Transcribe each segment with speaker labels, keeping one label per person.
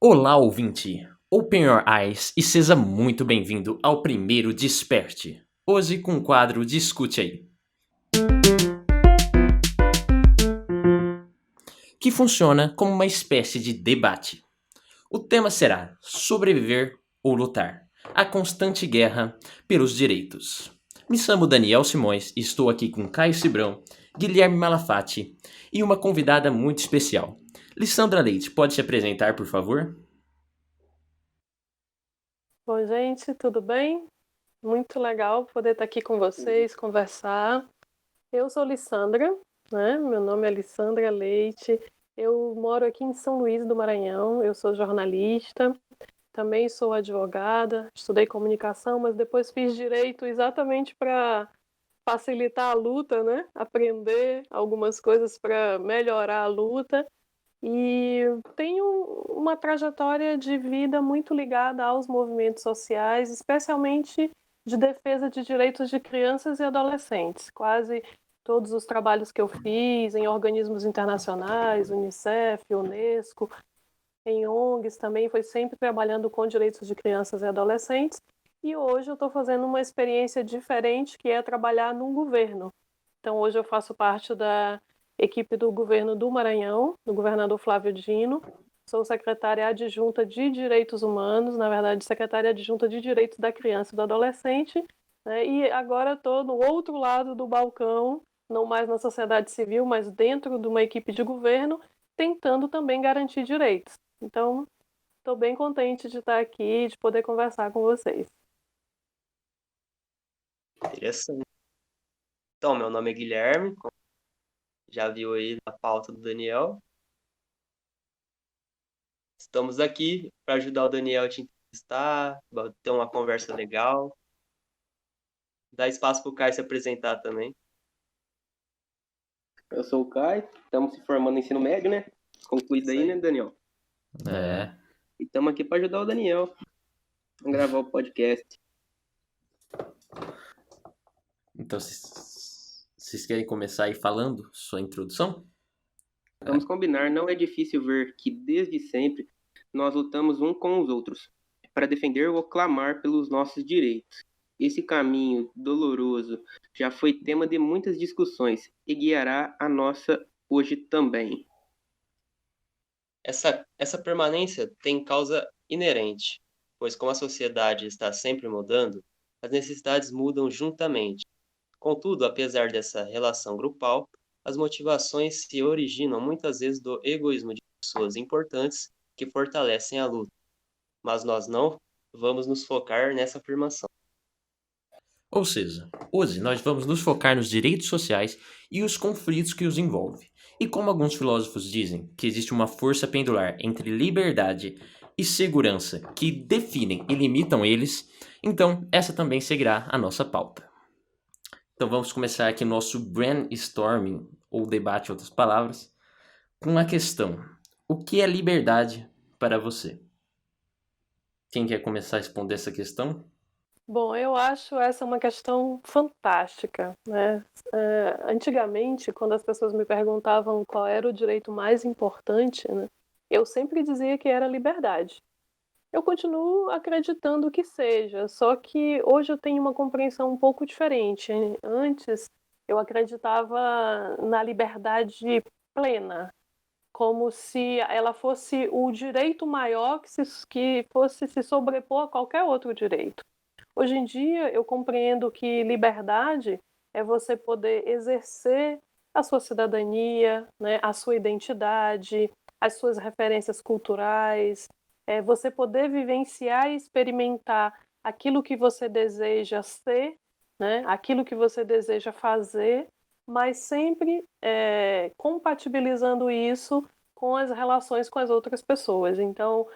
Speaker 1: Olá, ouvinte! Open your eyes e seja muito bem-vindo ao primeiro Desperte. Hoje com o quadro Discute aí, que funciona como uma espécie de debate. O tema será Sobreviver ou Lutar? A constante guerra pelos direitos. Me chamo Daniel Simões e estou aqui com Caio Cibrão, Guilherme Malafatti e uma convidada muito especial. Lissandra Leite, pode se apresentar, por favor?
Speaker 2: Oi, gente, tudo bem? Muito legal poder estar aqui com vocês, conversar. Eu sou Lissandra, né? Meu nome é Lissandra Leite. Eu moro aqui em São Luís do Maranhão. Eu sou jornalista, também sou advogada, estudei comunicação, mas depois fiz direito exatamente para facilitar a luta, né? Aprender algumas coisas para melhorar a luta. E tenho uma trajetória de vida muito ligada aos movimentos sociais, especialmente de defesa de direitos de crianças e adolescentes. Quase todos os trabalhos que eu fiz em organismos internacionais, Unicef, Unesco, em ONGs também, foi sempre trabalhando com direitos de crianças e adolescentes. E hoje eu estou fazendo uma experiência diferente, que é trabalhar num governo. Então, hoje eu faço parte da equipe do governo do Maranhão, do governador Flávio Dino. Sou secretária adjunta de Direitos Humanos, na verdade, secretária adjunta de Direitos da Criança e do Adolescente, né? E agora estou no outro lado do balcão, não mais na sociedade civil, mas dentro de uma equipe de governo, tentando também garantir direitos. Então, estou bem contente de estar aqui, de poder conversar com vocês.
Speaker 3: Interessante. Então, meu nome é Guilherme, como já viu aí na pauta do Daniel. Estamos aqui para ajudar o Daniel a te entrevistar, ter uma conversa legal, dar espaço para o Caio se apresentar também.
Speaker 4: Eu sou o Caio, estamos se formando no ensino médio, né? Concluído aí, né, Daniel?
Speaker 1: É.
Speaker 4: E estamos aqui para ajudar o Daniel a gravar o podcast.
Speaker 1: Então, vocês querem começar aí falando sua introdução?
Speaker 4: Vamos combinar, não é difícil ver que desde sempre nós lutamos uns com os outros para defender ou clamar pelos nossos direitos. Esse caminho doloroso já foi tema de muitas discussões e guiará a nossa hoje também.
Speaker 3: Essa permanência tem causa inerente, pois como a sociedade está sempre mudando, as necessidades mudam juntamente. Contudo, apesar dessa relação grupal, as motivações se originam muitas vezes do egoísmo de pessoas importantes que fortalecem a luta, mas nós não vamos nos focar nessa afirmação.
Speaker 1: Ou seja, hoje nós vamos nos focar nos direitos sociais e os conflitos que os envolvem. E como alguns filósofos dizem que existe uma força pendular entre liberdade e segurança que definem e limitam eles, então essa também seguirá a nossa pauta. Então vamos começar aqui nosso brainstorming, ou debate em outras palavras, com a questão: o que é liberdade para você? Quem quer começar a responder essa questão?
Speaker 2: Bom, eu acho essa uma questão fantástica, né? Antigamente, quando as pessoas me perguntavam qual era o direito mais importante, né, eu sempre dizia que era a liberdade. Eu continuo acreditando que seja, só que hoje eu tenho uma compreensão um pouco diferente. Antes, eu acreditava na liberdade plena, como se ela fosse o direito maior que fosse se sobrepor a qualquer outro direito. Hoje em dia, eu compreendo que liberdade é você poder exercer a sua cidadania, né, a sua identidade, as suas referências culturais, é você poder vivenciar e experimentar aquilo que você deseja ser, né, aquilo que você deseja fazer, mas sempre compatibilizando isso com as relações com as outras pessoas. Então,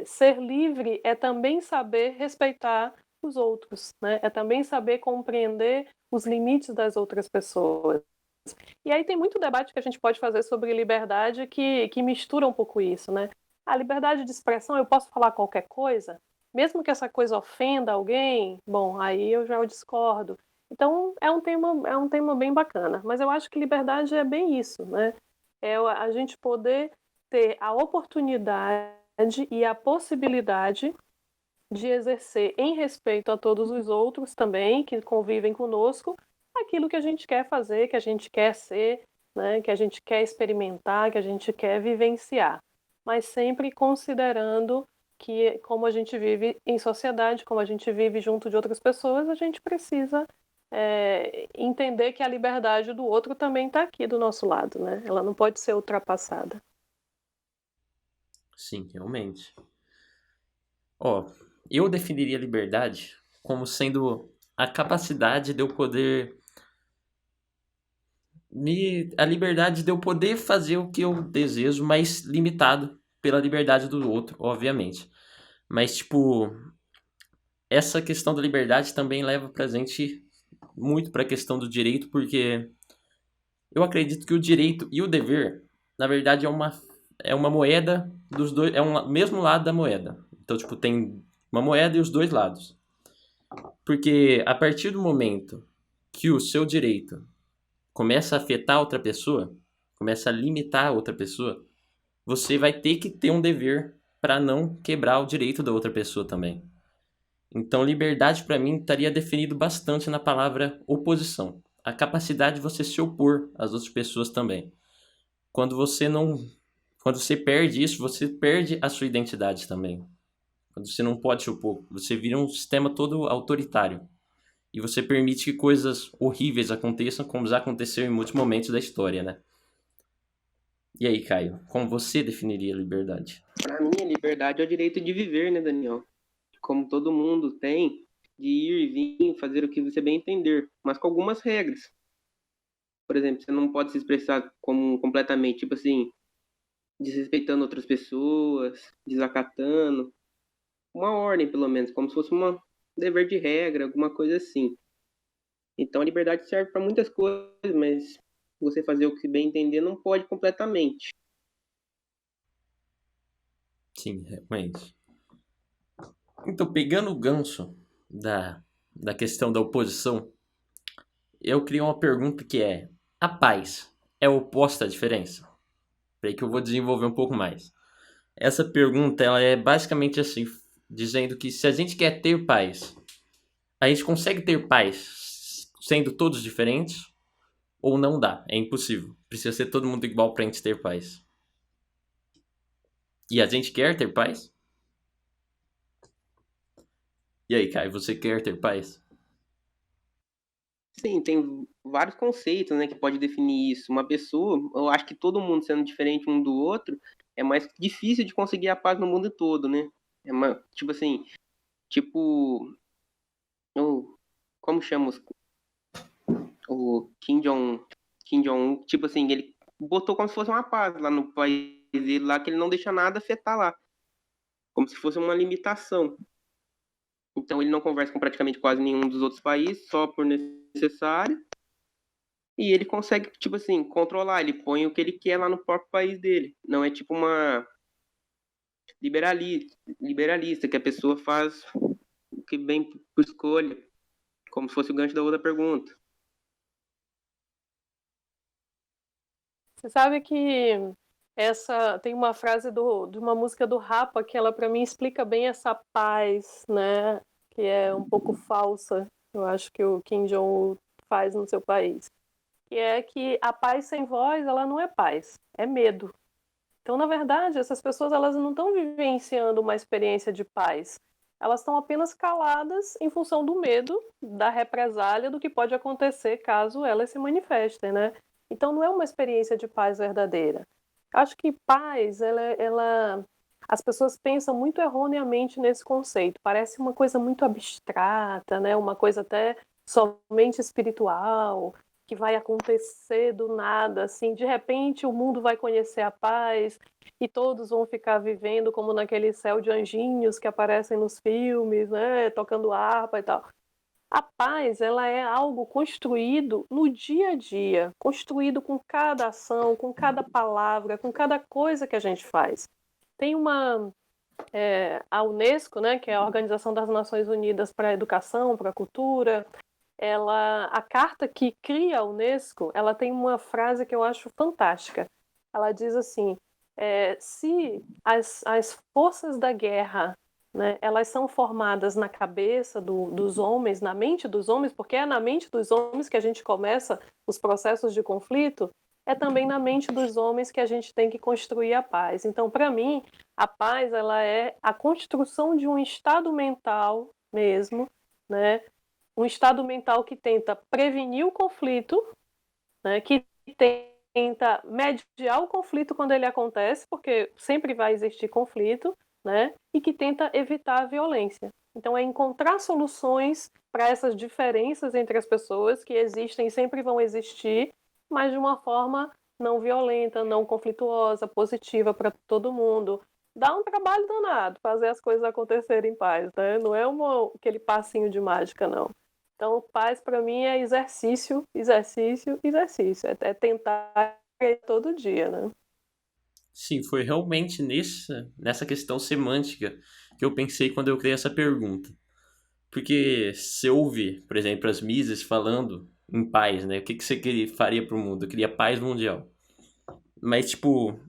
Speaker 2: ser livre é também saber respeitar os outros, né? É também saber compreender os limites das outras pessoas. E aí tem muito debate que a gente pode fazer sobre liberdade que mistura um pouco isso, né? A liberdade de expressão, eu posso falar qualquer coisa, mesmo que essa coisa ofenda alguém, bom, aí eu já discordo. Então é um tema bem bacana, mas eu acho que liberdade é bem isso, né? É a gente poder ter a oportunidade e a possibilidade de exercer em respeito a todos os outros também que convivem conosco aquilo que a gente quer fazer, que a gente quer ser, né, que a gente quer experimentar, que a gente quer vivenciar, mas sempre considerando que, como a gente vive em sociedade, como a gente vive junto de outras pessoas, a gente precisa entender que a liberdade do outro também está aqui do nosso lado, né? Ela não pode ser ultrapassada.
Speaker 1: Sim, realmente. Ó, eu definiria liberdade como sendo a capacidade de eu poder a liberdade de eu poder fazer o que eu desejo, mas limitado pela liberdade do outro, obviamente. Mas, tipo, essa questão da liberdade também leva pra gente muito pra questão do direito, porque eu acredito que o direito e o dever, na verdade, é uma moeda dos dois, é um mesmo lado da moeda. Então, tipo, tem uma moeda e os dois lados. Porque a partir do momento que o seu direito começa a afetar outra pessoa, começa a limitar a outra pessoa, você vai ter que ter um dever para não quebrar o direito da outra pessoa também. Então, liberdade para mim estaria definido bastante na palavra oposição. A capacidade de você se opor às outras pessoas também. Quando você não, quando você perde isso, você perde a sua identidade também. Quando você não pode se opor, você vira um sistema todo autoritário. E você permite que coisas horríveis aconteçam, como já aconteceu em muitos momentos da história, né? E aí, Caio, como você definiria a liberdade?
Speaker 4: Para mim, a liberdade é o direito de viver, né, Daniel? Como todo mundo tem, de ir e vir, fazer o que você bem entender, mas com algumas regras. Por exemplo, você não pode se expressar como completamente, tipo assim, desrespeitando outras pessoas, desacatando. Uma ordem, pelo menos, como se fosse um dever de regra, alguma coisa assim. Então a liberdade serve para muitas coisas, mas você fazer o que bem entender não pode completamente.
Speaker 1: Sim, realmente. Então, pegando o gancho da questão da oposição, eu criei uma pergunta que é: a paz é oposta à diferença? Peraí que eu vou desenvolver um pouco mais. Essa pergunta ela é basicamente assim, dizendo que se a gente quer ter paz, a gente consegue ter paz sendo todos diferentes ou não dá? É impossível. Precisa ser todo mundo igual pra gente ter paz. E a gente quer ter paz? E aí, Caio, você quer ter paz?
Speaker 4: Sim, tem vários conceitos, né, que pode definir isso. Uma pessoa, eu acho que todo mundo sendo diferente um do outro, é mais difícil de conseguir a paz no mundo todo, né? Tipo assim, tipo, como chama o Kim Jong-un, tipo assim, ele botou como se fosse uma paz lá no país dele, lá que ele não deixa nada afetar lá, como se fosse uma limitação. Então ele não conversa com praticamente quase nenhum dos outros países, só por necessário. E ele consegue, tipo assim, controlar, ele põe o que ele quer lá no próprio país dele. Não é tipo uma liberalista que a pessoa faz o que bem por escolha, como se fosse o gancho da outra pergunta.
Speaker 2: Você sabe que essa tem uma frase de uma música do Rapa que ela para mim explica bem essa paz, né? Que é um pouco falsa. Eu acho que o Kim Jong-un faz no seu país. Que é que a paz sem voz, ela não é paz, é medo. Então, na verdade, essas pessoas elas não estão vivenciando uma experiência de paz. Elas estão apenas caladas em função do medo, da represália, do que pode acontecer caso elas se manifestem, né? Então, não é uma experiência de paz verdadeira. Acho que paz, as pessoas pensam muito erroneamente nesse conceito. Parece uma coisa muito abstrata, né? Uma coisa até somente espiritual, que vai acontecer do nada, assim, de repente o mundo vai conhecer a paz e todos vão ficar vivendo como naquele céu de anjinhos que aparecem nos filmes, né, tocando harpa e tal. A paz, ela é algo construído no dia a dia, construído com cada ação, com cada palavra, com cada coisa que a gente faz. Tem a Unesco, né, que é a Organização das Nações Unidas para a Educação, para a Cultura, a carta que cria a Unesco, ela tem uma frase que eu acho fantástica. Ela diz assim: se as forças da guerra, né, elas são formadas na cabeça dos homens, na mente dos homens, porque é na mente dos homens que a gente começa os processos de conflito, é também na mente dos homens que a gente tem que construir a paz. Então, para mim, a paz ela é a construção de um estado mental mesmo, né, um estado mental que tenta prevenir o conflito, né, que tenta mediar o conflito quando ele acontece, porque sempre vai existir conflito, né, e que tenta evitar a violência. Então, é encontrar soluções para essas diferenças entre as pessoas que existem e sempre vão existir, mas de uma forma não violenta, não conflituosa, positiva para todo mundo. Dá um trabalho danado fazer as coisas acontecerem em paz, né? Não é aquele passinho de mágica, não. Então, paz para mim é exercício, exercício, exercício. É tentar todo dia, né?
Speaker 1: Sim, foi realmente nessa questão semântica que eu pensei quando eu criei essa pergunta. Porque se ouve, por exemplo, as Mises falando em paz, né? O que você faria para o mundo? Eu queria paz mundial. Mas, tipo,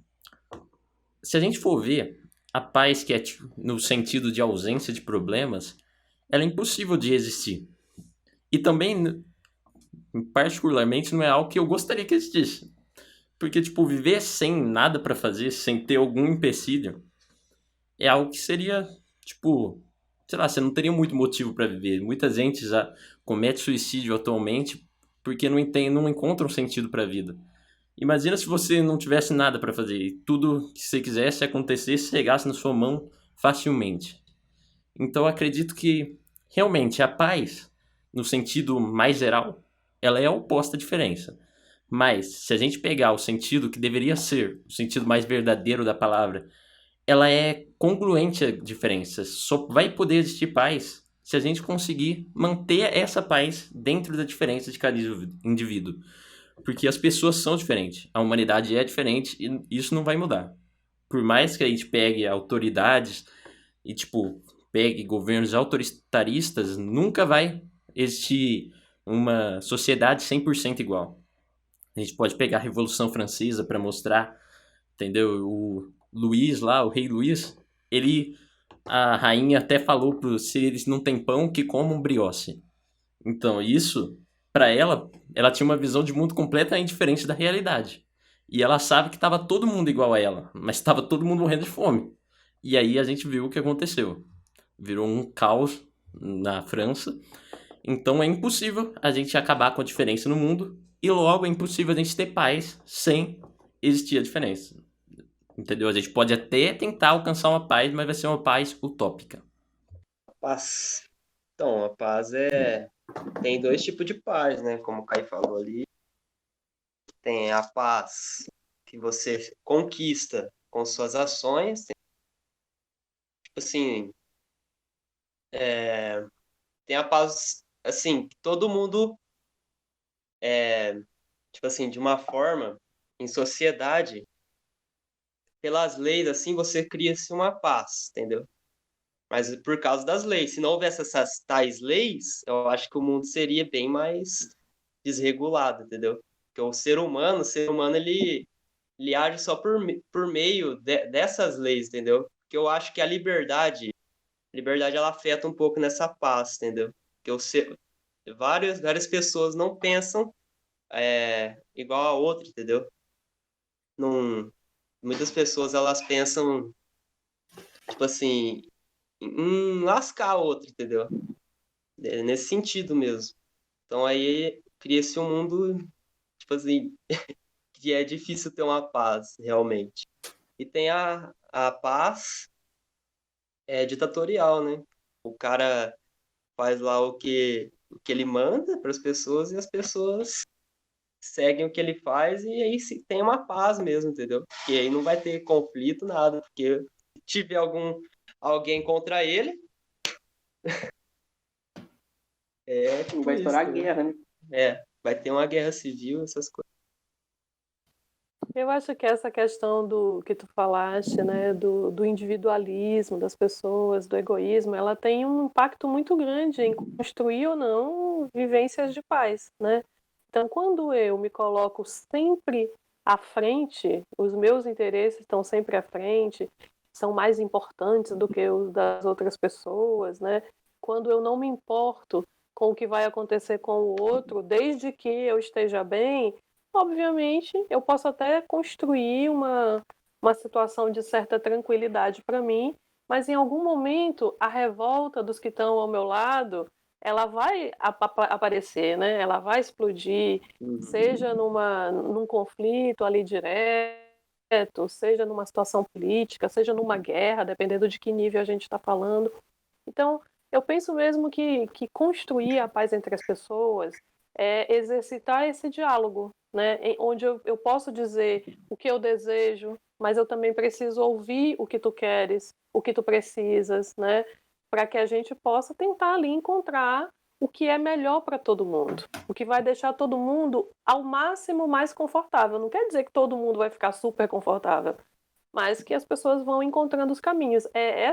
Speaker 1: se a gente for ver, a paz que é tipo, no sentido de ausência de problemas, ela é impossível de existir. E também, particularmente, não é algo que eu gostaria que existisse. Porque, tipo, viver sem nada pra fazer, sem ter algum empecilho, é algo que seria, tipo, sei lá, você não teria muito motivo pra viver. Muita gente já comete suicídio atualmente porque não encontra um sentido pra vida. Imagina se você não tivesse nada pra fazer e tudo que você quisesse acontecesse chegasse na sua mão facilmente. Então, eu acredito que realmente a paz, no sentido mais geral, ela é oposta à diferença. Mas, se a gente pegar o sentido que deveria ser, o sentido mais verdadeiro da palavra, ela é congruente à diferença. Só vai poder existir paz se a gente conseguir manter essa paz dentro da diferença de cada indivíduo. Porque as pessoas são diferentes, a humanidade é diferente e isso não vai mudar. Por mais que a gente pegue autoridades e, tipo, pegue governos autoritaristas, nunca vai existir uma sociedade 100% igual. A gente pode pegar a Revolução Francesa para mostrar, entendeu? O Luís lá, o rei Luís, a rainha até falou para se eles não têm pão, que comam brioche. Então, isso, para ela tinha uma visão de mundo completamente diferente da realidade. E ela sabe que estava todo mundo igual a ela, mas estava todo mundo morrendo de fome. E aí a gente viu o que aconteceu. Virou um caos na França. Então é impossível a gente acabar com a diferença no mundo e logo é impossível a gente ter paz sem existir a diferença. Entendeu? A gente pode até tentar alcançar uma paz, mas vai ser uma paz utópica.
Speaker 3: Paz. Então, a paz tem dois tipos de paz, né? Como o Caio falou ali. Tem a paz que você conquista com suas ações. Tipo assim, tem a paz, assim, que todo mundo, tipo assim, de uma forma, em sociedade, pelas leis, assim, você cria-se uma paz, entendeu? Mas por causa das leis. Se não houvesse essas tais leis, eu acho que o mundo seria bem mais desregulado, entendeu? Porque o ser humano ele age só por meio dessas leis, entendeu? Porque eu acho que a liberdade ela afeta um pouco nessa paz, entendeu? Porque várias pessoas não pensam igual a outra, entendeu? Não, muitas pessoas elas pensam, tipo assim, em lascar a outra, entendeu? Nesse sentido mesmo. Então aí cria-se um mundo, tipo assim, que é difícil ter uma paz, realmente. E tem a paz ditatorial, né? O cara faz lá o que ele manda para as pessoas e as pessoas seguem o que ele faz e aí se tem uma paz mesmo, entendeu? Porque aí não vai ter conflito, nada, porque se tiver alguém contra ele, é
Speaker 4: Não
Speaker 3: tipo
Speaker 4: vai
Speaker 3: isso,
Speaker 4: estourar a
Speaker 3: entendeu?
Speaker 4: guerra, né?
Speaker 3: Vai ter uma guerra civil, essas coisas.
Speaker 2: Eu acho que essa questão do que tu falaste, né, do individualismo das pessoas, do egoísmo, ela tem um impacto muito grande em construir ou não vivências de paz, né? Então, quando eu me coloco sempre à frente, os meus interesses estão sempre à frente, são mais importantes do que os das outras pessoas, né? Quando eu não me importo com o que vai acontecer com o outro, desde que eu esteja bem, obviamente eu posso até construir uma situação de certa tranquilidade para mim, mas em algum momento a revolta dos que estão ao meu lado, ela vai aparecer, né? Ela vai explodir, seja num conflito ali direto, seja numa situação política, seja numa guerra, dependendo de que nível a gente está falando. Então, eu penso mesmo que construir a paz entre as pessoas é exercitar esse diálogo, né? Onde eu posso dizer o que eu desejo, mas eu também preciso ouvir o que tu queres, o que tu precisas, né? Para que a gente possa tentar ali encontrar o que é melhor para todo mundo, o que vai deixar todo mundo ao máximo mais confortável. Não quer dizer que todo mundo vai ficar super confortável, mas que as pessoas vão encontrando os caminhos. É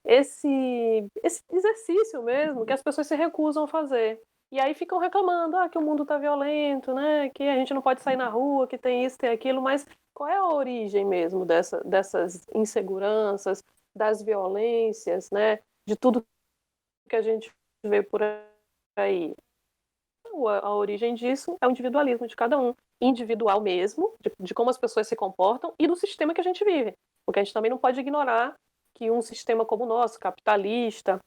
Speaker 2: esse exercício mesmo que as pessoas se recusam a fazer. E aí ficam reclamando, que o mundo está violento, né? Que a gente não pode sair na rua, que tem isso, tem aquilo, mas qual é a origem mesmo dessas inseguranças, das violências, né? De tudo que a gente vê por aí. A origem disso é o individualismo de cada um, individual mesmo, de como as pessoas se comportam e do sistema que a gente vive. Porque a gente também não pode ignorar que um sistema como o nosso, capitalista,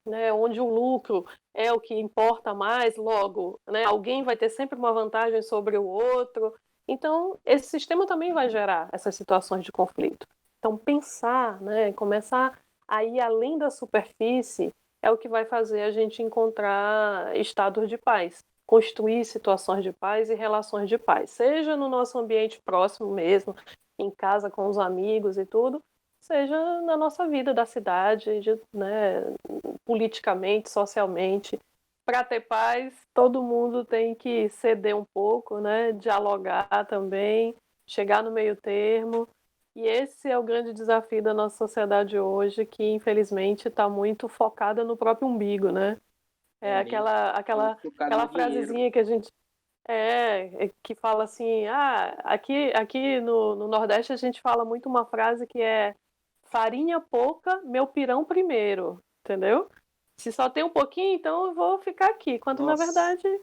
Speaker 2: né, onde o lucro é o que importa mais, logo, né, alguém vai ter sempre uma vantagem sobre o outro. Então, esse sistema também vai gerar essas situações de conflito. Então, pensar, né, começar a ir além da superfície é o que vai fazer a gente encontrar estados de paz, construir situações de paz e relações de paz, seja no nosso ambiente próximo mesmo, em casa com os amigos e tudo, seja na nossa vida da cidade, né, politicamente, socialmente. Para ter paz, todo mundo tem que ceder um pouco, né, dialogar também, chegar no meio termo. E esse é o grande desafio da nossa sociedade hoje, que infelizmente está muito focada no próprio umbigo, né? É
Speaker 3: Bem
Speaker 4: Focado
Speaker 2: aquela
Speaker 4: no dinheiro.
Speaker 2: frasezinha que a gente que fala assim, aqui no Nordeste a gente fala muito uma frase que é farinha pouca, meu pirão primeiro, entendeu? Se só tem um pouquinho, então eu vou ficar aqui. Quando na
Speaker 3: Nossa,
Speaker 2: verdade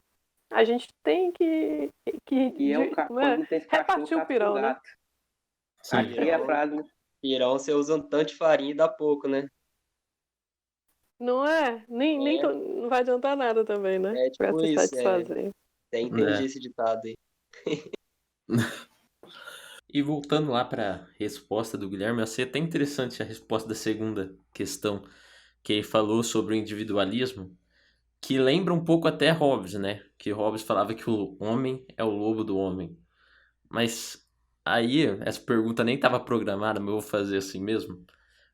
Speaker 2: a gente tem que
Speaker 4: E é quando tem esse cachorro,
Speaker 2: repartir o
Speaker 4: caça com
Speaker 2: pirão, né?
Speaker 4: gato.
Speaker 1: Sim.
Speaker 4: Aqui é a
Speaker 3: pirão,
Speaker 4: frase, né?
Speaker 3: pirão você usa um tanto de farinha e dá pouco, né?
Speaker 2: Não é?
Speaker 3: É,
Speaker 2: Não vai adiantar nada também, né?
Speaker 3: é
Speaker 2: Pra
Speaker 3: tipo
Speaker 2: se
Speaker 3: isso,
Speaker 2: satisfazer.
Speaker 3: até entendi esse ditado aí.
Speaker 1: E voltando lá para a resposta do Guilherme, eu achei até interessante a resposta da segunda questão, que ele falou sobre o individualismo, que lembra um pouco até Hobbes, né? Que Hobbes falava que o homem é o lobo do homem. Mas aí, essa pergunta nem estava programada, mas eu vou fazer assim mesmo.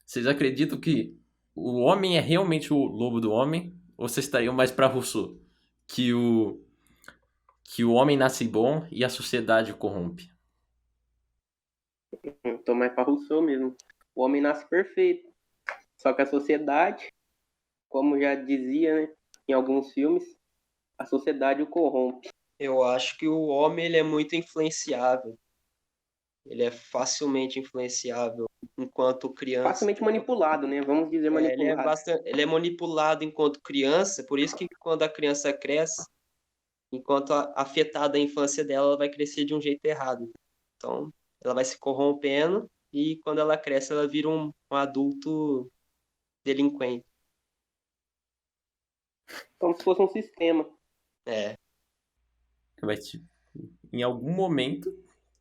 Speaker 1: Vocês acreditam que o homem é realmente o lobo do homem? Ou vocês estariam mais para Rousseau? Que que o homem nasce bom e a sociedade o corrompe?
Speaker 4: Eu tô mais pra Rousseau mesmo. O homem nasce perfeito. Só que a sociedade, como já dizia, né, em alguns filmes, a sociedade o corrompe.
Speaker 3: Eu acho que o homem ele é muito influenciável. Ele é facilmente influenciável enquanto criança.
Speaker 4: Facilmente manipulado, né? Vamos dizer
Speaker 3: Ele é
Speaker 4: manipulado.
Speaker 3: bastante, ele é manipulado enquanto criança, por isso que quando a criança cresce, enquanto afetada a infância dela, ela vai crescer de um jeito errado. Então, ela vai se corrompendo e quando ela cresce, ela vira um adulto delinquente.
Speaker 4: Como se fosse um sistema.
Speaker 3: É,
Speaker 1: Vai, em algum momento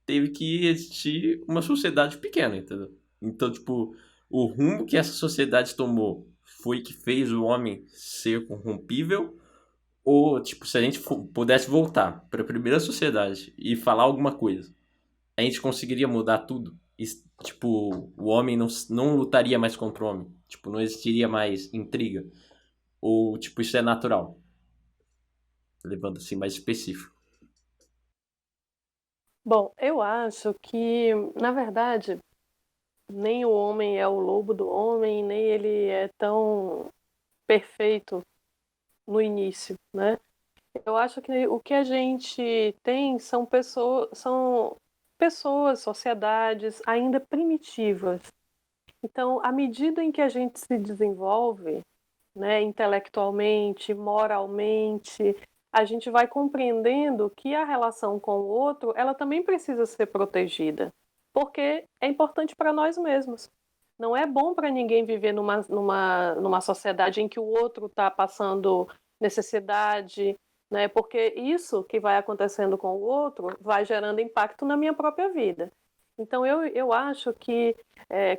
Speaker 1: teve que existir uma sociedade pequena, entendeu? Então, tipo, o rumo que essa sociedade tomou foi que fez o homem ser corrompível? Ou, tipo, se a gente pudesse voltar para a primeira sociedade e falar alguma coisa, a gente conseguiria mudar tudo? E, tipo, o homem não lutaria mais contra o homem? Tipo, não existiria mais intriga? Ou, tipo, isso é natural? Levando assim mais específico.
Speaker 2: Bom, eu acho que, na verdade, nem o homem é o lobo do homem, nem ele é tão perfeito no início, né? Eu acho que o que a gente tem são pessoas, sociedades ainda primitivas. Então, à medida em que a gente se desenvolve, né, intelectualmente, moralmente, a gente vai compreendendo que a relação com o outro, ela também precisa ser protegida, porque é importante para nós mesmos. Não é bom para ninguém viver numa sociedade em que o outro está passando necessidade, né? Porque isso que vai acontecendo com o outro vai gerando impacto na minha própria vida. Então eu acho que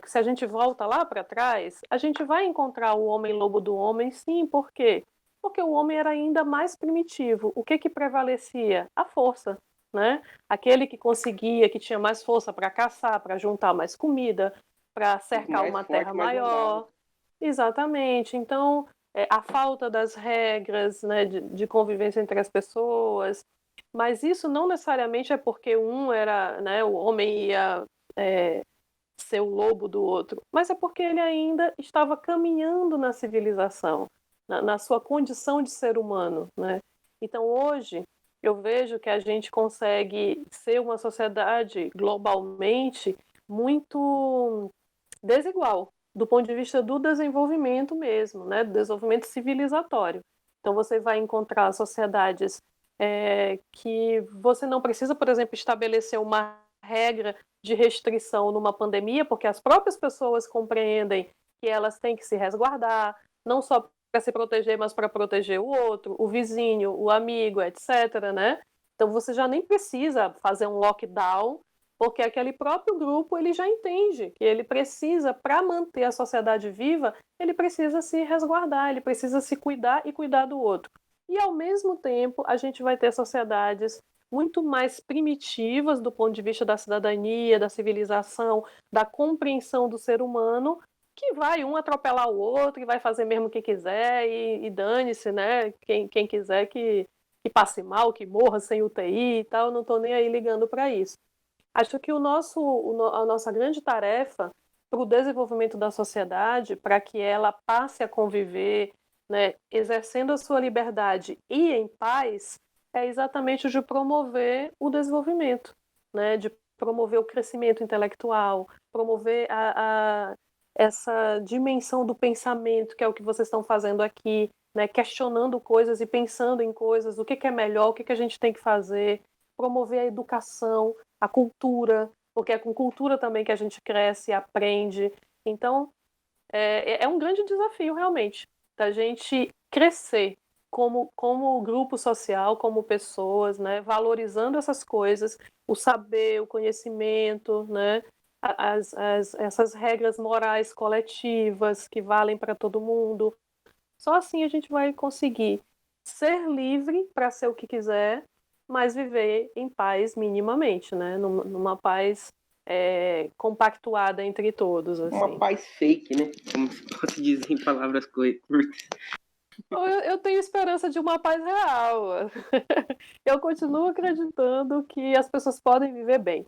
Speaker 2: se a gente volta lá para trás, a gente vai encontrar o homem lobo do homem, sim, por quê? Porque o homem era ainda mais primitivo. O que prevalecia? A força, né? Aquele que conseguia, que tinha mais força para caçar, para juntar mais comida, para cercar
Speaker 4: Mais
Speaker 2: uma
Speaker 4: forte,
Speaker 2: terra
Speaker 4: mais ousado.
Speaker 2: maior. Exatamente. Então, a falta das regras, né, de convivência entre as pessoas, mas isso não necessariamente é porque um era, né, o homem ia ser o lobo do outro, mas é porque ele ainda estava caminhando na civilização, na sua condição de ser humano, né? Então hoje eu vejo que a gente consegue ser uma sociedade globalmente muito desigual, do ponto de vista do desenvolvimento mesmo, né? Do desenvolvimento civilizatório. Então você vai encontrar sociedades que você não precisa, por exemplo, estabelecer uma regra de restrição numa pandemia, porque as próprias pessoas compreendem que elas têm que se resguardar, não só para se proteger, mas para proteger o outro, o vizinho, o amigo, etc., né? Então você já nem precisa fazer um lockdown, porque aquele próprio grupo ele já entende que ele precisa, para manter a sociedade viva, ele precisa se resguardar, ele precisa se cuidar e cuidar do outro. E ao mesmo tempo, a gente vai ter sociedades muito mais primitivas do ponto de vista da cidadania, da civilização, da compreensão do ser humano, que vai um atropelar o outro e vai fazer mesmo o que quiser e dane-se, né? Quem quiser que passe mal, que morra sem UTI e tal, não estou nem aí ligando para isso. Acho que a nossa grande tarefa para o desenvolvimento da sociedade, para que ela passe a conviver, né, exercendo a sua liberdade e em paz, é exatamente o de promover o desenvolvimento, né, de promover o crescimento intelectual, promover essa dimensão do pensamento, que é o que vocês estão fazendo aqui, né, questionando coisas e pensando em coisas, o que é melhor, o que a gente tem que fazer, promover a educação, a cultura, porque é com cultura também que a gente cresce e aprende. Então, é um grande desafio, realmente, da gente crescer como grupo social, como pessoas, né, valorizando essas coisas, o saber, o conhecimento, né, essas regras morais coletivas que valem para todo mundo. Só assim a gente vai conseguir ser livre para ser o que quiser, mas viver em paz minimamente, né? Numa paz compactuada entre todos,
Speaker 4: Uma
Speaker 2: assim.
Speaker 4: paz fake, né? Como se pode dizer em palavras curtas.
Speaker 2: Eu tenho esperança de uma paz real. Eu continuo acreditando que as pessoas podem viver bem.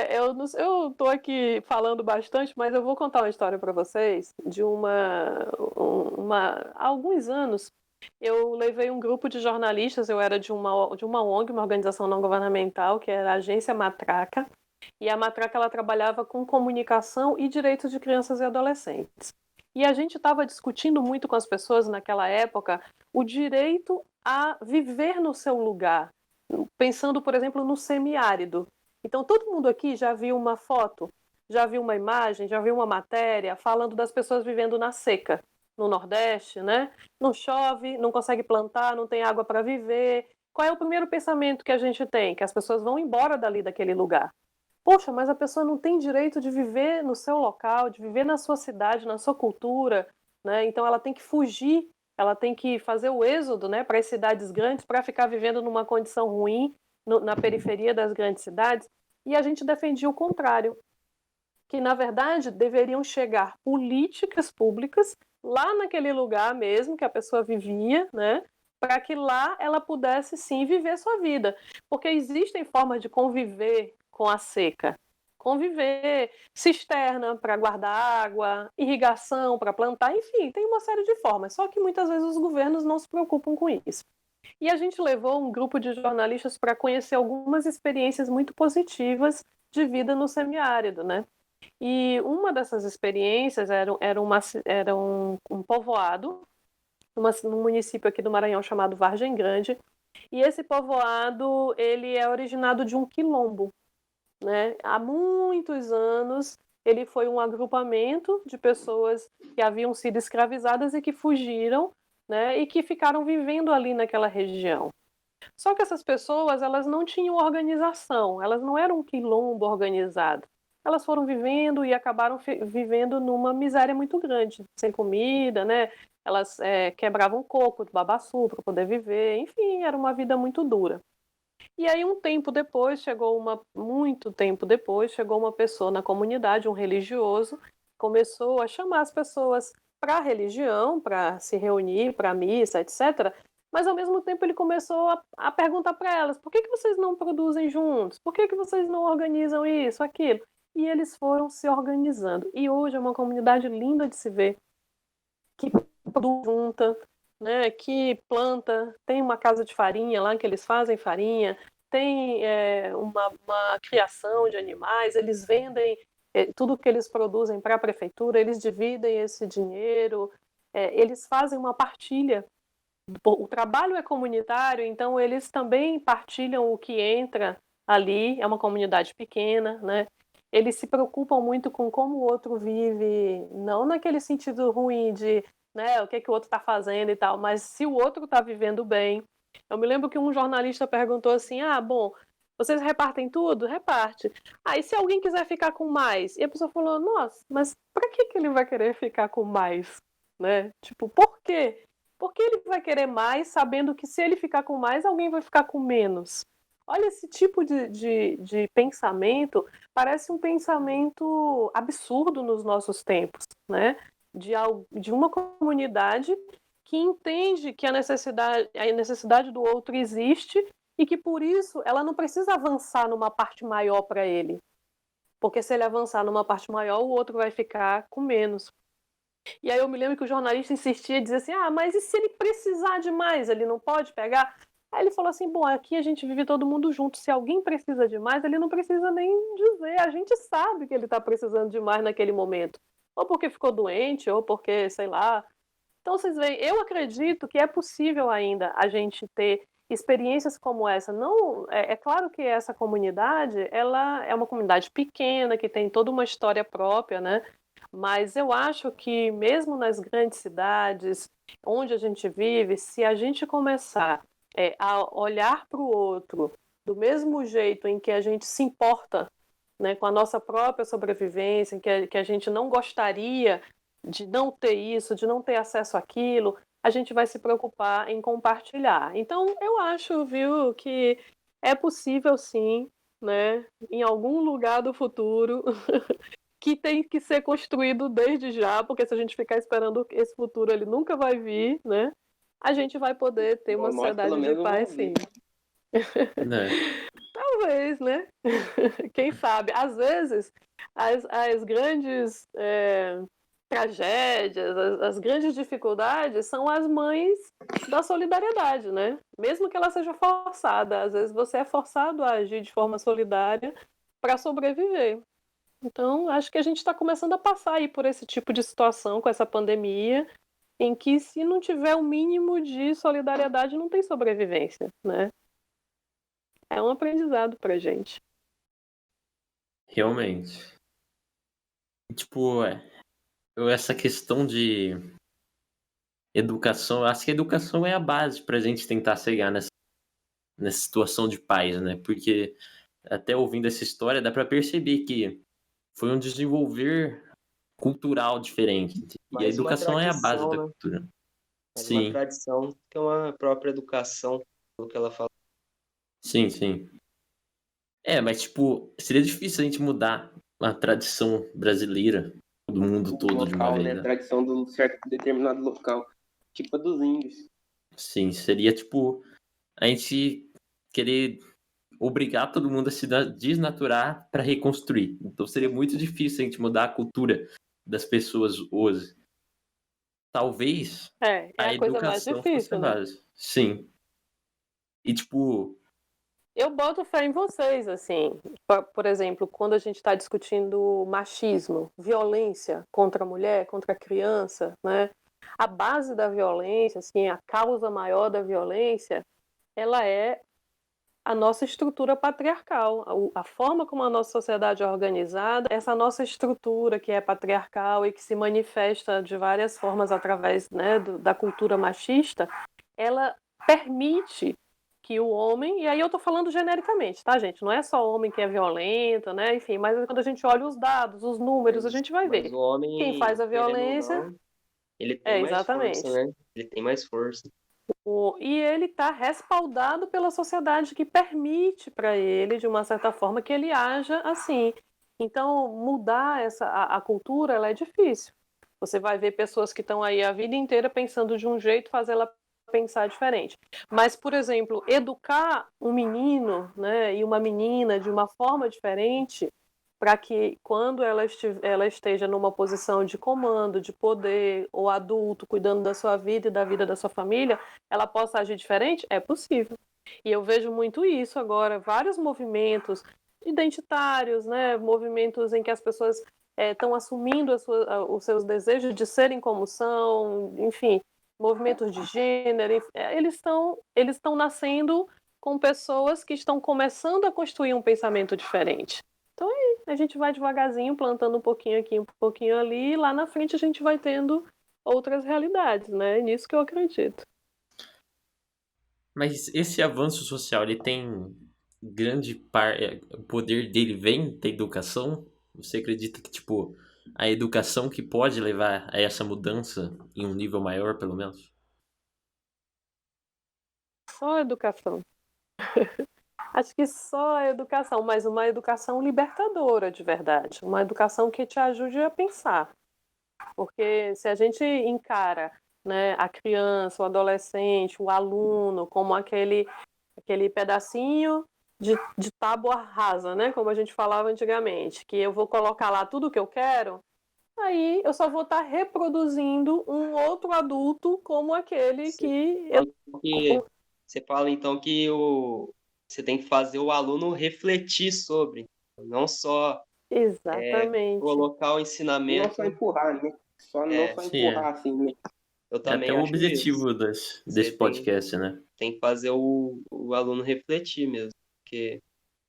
Speaker 2: Eu tô aqui falando bastante, mas eu vou contar uma história para vocês de há alguns anos. Eu levei um grupo de jornalistas, eu era de uma ONG, uma organização não governamental, que era a Agência Matraca, e a Matraca ela trabalhava com comunicação e direitos de crianças e adolescentes. E a gente estava discutindo muito com as pessoas naquela época o direito a viver no seu lugar, pensando, por exemplo, no semiárido. Então, todo mundo aqui já viu uma foto, já viu uma imagem, já viu uma matéria falando das pessoas vivendo na seca, no Nordeste, né? Não chove, não consegue plantar, não tem água para viver. Qual é o primeiro pensamento que a gente tem? Que as pessoas vão embora dali daquele lugar. Poxa, mas a pessoa não tem direito de viver no seu local, de viver na sua cidade, na sua cultura, né? Então ela tem que fugir, ela tem que fazer o êxodo, né, para as cidades grandes para ficar vivendo numa condição ruim na periferia das grandes cidades. E a gente defendia o contrário, que na verdade deveriam chegar políticas públicas lá naquele lugar mesmo que a pessoa vivia, né, para que lá ela pudesse sim viver sua vida, porque existem formas de conviver com a seca. Conviver, cisterna para guardar água, irrigação para plantar, enfim, tem uma série de formas. Só que muitas vezes os governos não se preocupam com isso. E a gente levou um grupo de jornalistas para conhecer algumas experiências muito positivas de vida no semiárido, né? E uma dessas experiências era um povoado, num município aqui do Maranhão chamado Vargem Grande. E esse povoado, ele é originado de um quilombo, né? Há muitos anos, ele foi um agrupamento de pessoas que haviam sido escravizadas e que fugiram, né? E que ficaram vivendo ali naquela região. Só que essas pessoas, elas não tinham organização, elas não eram um quilombo organizado. Elas foram vivendo e acabaram vivendo numa miséria muito grande, sem comida, né? Elas quebravam coco, babaçu para poder viver, enfim, era uma vida muito dura. E aí muito tempo depois, chegou uma pessoa na comunidade, um religioso, começou a chamar as pessoas para a religião, para se reunir, para a missa, etc. Mas ao mesmo tempo ele começou a perguntar para elas: por que vocês não produzem juntos? Por que vocês não organizam isso, aquilo? E eles foram se organizando. E hoje é uma comunidade linda de se ver, que produz junta, né, que planta, tem uma casa de farinha lá que eles fazem farinha, tem uma criação de animais, eles vendem tudo que eles produzem para a prefeitura, eles dividem esse dinheiro, eles fazem uma partilha. O trabalho é comunitário, então eles também partilham o que entra ali, é uma comunidade pequena, né? Eles se preocupam muito com como o outro vive, não naquele sentido ruim de, né, o que o outro está fazendo e tal, mas se o outro está vivendo bem. Eu me lembro que um jornalista perguntou assim: bom, vocês repartem tudo? Reparte. E se alguém quiser ficar com mais? E a pessoa falou: nossa, mas para que ele vai querer ficar com mais? Né? Tipo, por quê? Porque ele vai querer mais, sabendo que se ele ficar com mais, alguém vai ficar com menos. Olha, esse tipo de pensamento parece um pensamento absurdo nos nossos tempos, né? De uma comunidade que entende que a necessidade do outro existe e que, por isso, ela não precisa avançar numa parte maior para ele. Porque se ele avançar numa parte maior, o outro vai ficar com menos. E aí eu me lembro que o jornalista insistia e dizia assim: mas e se ele precisar de mais, ele não pode pegar? Aí ele falou assim: bom, aqui a gente vive todo mundo junto, se alguém precisa de mais, ele não precisa nem dizer, a gente sabe que ele está precisando de mais naquele momento. Ou porque ficou doente, ou porque, sei lá. Então vocês veem, eu acredito que é possível ainda a gente ter experiências como essa. Não, é claro que essa comunidade, ela é uma comunidade pequena, que tem toda uma história própria, né? Mas eu acho que mesmo nas grandes cidades, onde a gente vive, se a gente começar a olhar para o outro do mesmo jeito em que a gente se importa, né, com a nossa própria sobrevivência, em que a gente não gostaria de não ter isso, de não ter acesso àquilo, a gente vai se preocupar em compartilhar. Então, eu acho, viu, que é possível sim, né, em algum lugar do futuro, que tem que ser construído desde já, porque se a gente ficar esperando esse futuro, ele nunca vai vir, né? A gente vai poder ter uma
Speaker 4: Nós, pelo
Speaker 2: sociedade de
Speaker 4: menos,
Speaker 2: paz,
Speaker 4: vamos
Speaker 2: sim.
Speaker 4: ver.
Speaker 1: Né?
Speaker 2: Talvez, né? Quem sabe? Às vezes, as grandes tragédias, as grandes dificuldades são as mães da solidariedade, né? Mesmo que ela seja forçada. Às vezes você é forçado a agir de forma solidária para sobreviver. Então, acho que a gente está começando a passar aí por esse tipo de situação com essa pandemia, em que se não tiver o mínimo de solidariedade, não tem sobrevivência, né? É um aprendizado pra gente.
Speaker 1: Realmente. Tipo, essa questão de educação, eu acho que a educação é a base pra gente tentar chegar nessa situação de paz, né? Porque até ouvindo essa história, dá pra perceber que foi um desenvolver cultural diferente. E a
Speaker 3: Mais uma
Speaker 1: educação é a base
Speaker 3: tradição,
Speaker 1: da
Speaker 3: né?
Speaker 1: cultura.
Speaker 3: Mais uma
Speaker 1: Sim,
Speaker 3: tradição que é uma própria educação, pelo que ela fala.
Speaker 1: sim, sim. Mas tipo, seria difícil a gente mudar a tradição brasileira do mundo todo de uma
Speaker 4: Local,
Speaker 1: vez,
Speaker 4: né?
Speaker 1: né?
Speaker 4: Tradição de um certo determinado local. Tipo a dos índios.
Speaker 1: Sim, seria tipo a gente querer obrigar todo mundo a se desnaturar para reconstruir. Então seria muito difícil a gente mudar a cultura das pessoas hoje. Talvez
Speaker 2: É
Speaker 1: a
Speaker 2: a coisa mais
Speaker 1: educação fosse a
Speaker 2: difícil, né?
Speaker 1: base. Sim. E, tipo,
Speaker 2: Eu boto fé em vocês, assim. Por exemplo, quando a gente está discutindo machismo, violência contra a mulher, contra a criança, né? A base da violência, assim, a causa maior da violência, ela é a nossa estrutura patriarcal, a forma como a nossa sociedade é organizada, essa nossa estrutura que é patriarcal e que se manifesta de várias formas através, né, da cultura machista, ela permite que o homem, e aí eu tô falando genericamente, tá, gente? Não é só o homem que é violento, né? Enfim, mas quando a gente olha os dados, os números, a gente vai
Speaker 3: Mas
Speaker 2: ver.
Speaker 3: o
Speaker 2: Quem faz
Speaker 3: homem,
Speaker 2: a
Speaker 3: querendo ou
Speaker 2: violência
Speaker 3: não, ele tem
Speaker 2: é
Speaker 3: mais força,
Speaker 2: exatamente.
Speaker 3: né? Ele tem mais força.
Speaker 2: E ele está respaldado pela sociedade que permite para ele, de uma certa forma, que ele haja assim. Então, mudar a cultura ela é difícil. Você vai ver pessoas que estão aí a vida inteira pensando de um jeito, fazer ela pensar diferente. Mas, por exemplo, educar um menino, né, e uma menina de uma forma diferente, para que quando ela esteja numa posição de comando, de poder, ou adulto, cuidando da sua vida e da vida da sua família, ela possa agir diferente? É possível. E eu vejo muito isso agora, vários movimentos identitários, né, movimentos em que as pessoas estão assumindo os seus desejos de serem como são, enfim, movimentos de gênero, eles estão nascendo com pessoas que estão começando a construir um pensamento diferente. Então aí, a gente vai devagarzinho, plantando um pouquinho aqui, um pouquinho ali, e lá na frente a gente vai tendo outras realidades, né? É nisso que eu acredito.
Speaker 1: mas esse avanço social, ele tem o poder dele vem da educação? Você acredita que, tipo, a educação que pode levar a essa mudança em um nível maior, pelo menos?
Speaker 2: Só a educação. Acho que só a educação, mas uma educação libertadora de verdade. Uma educação que te ajude a pensar. Porque se a gente encara, né, a criança, o adolescente, o aluno como aquele pedacinho de tábua rasa, né, como a gente falava antigamente, que eu vou colocar lá tudo o que eu quero, aí eu só vou estar reproduzindo um outro adulto como aquele
Speaker 3: Você
Speaker 2: que eu.
Speaker 3: fala você fala então que você tem que fazer o aluno refletir sobre, não só
Speaker 2: Exatamente.
Speaker 3: colocar o
Speaker 4: Não só
Speaker 3: ensinamento.
Speaker 4: empurrar, né? Não
Speaker 3: É,
Speaker 4: só
Speaker 1: Sim, é.
Speaker 4: empurrar assim, né?
Speaker 3: eu
Speaker 1: É até
Speaker 3: também
Speaker 1: o
Speaker 3: acho isso.
Speaker 1: objetivo
Speaker 3: Você
Speaker 1: desse podcast, né?
Speaker 3: tem que fazer o aluno refletir mesmo, porque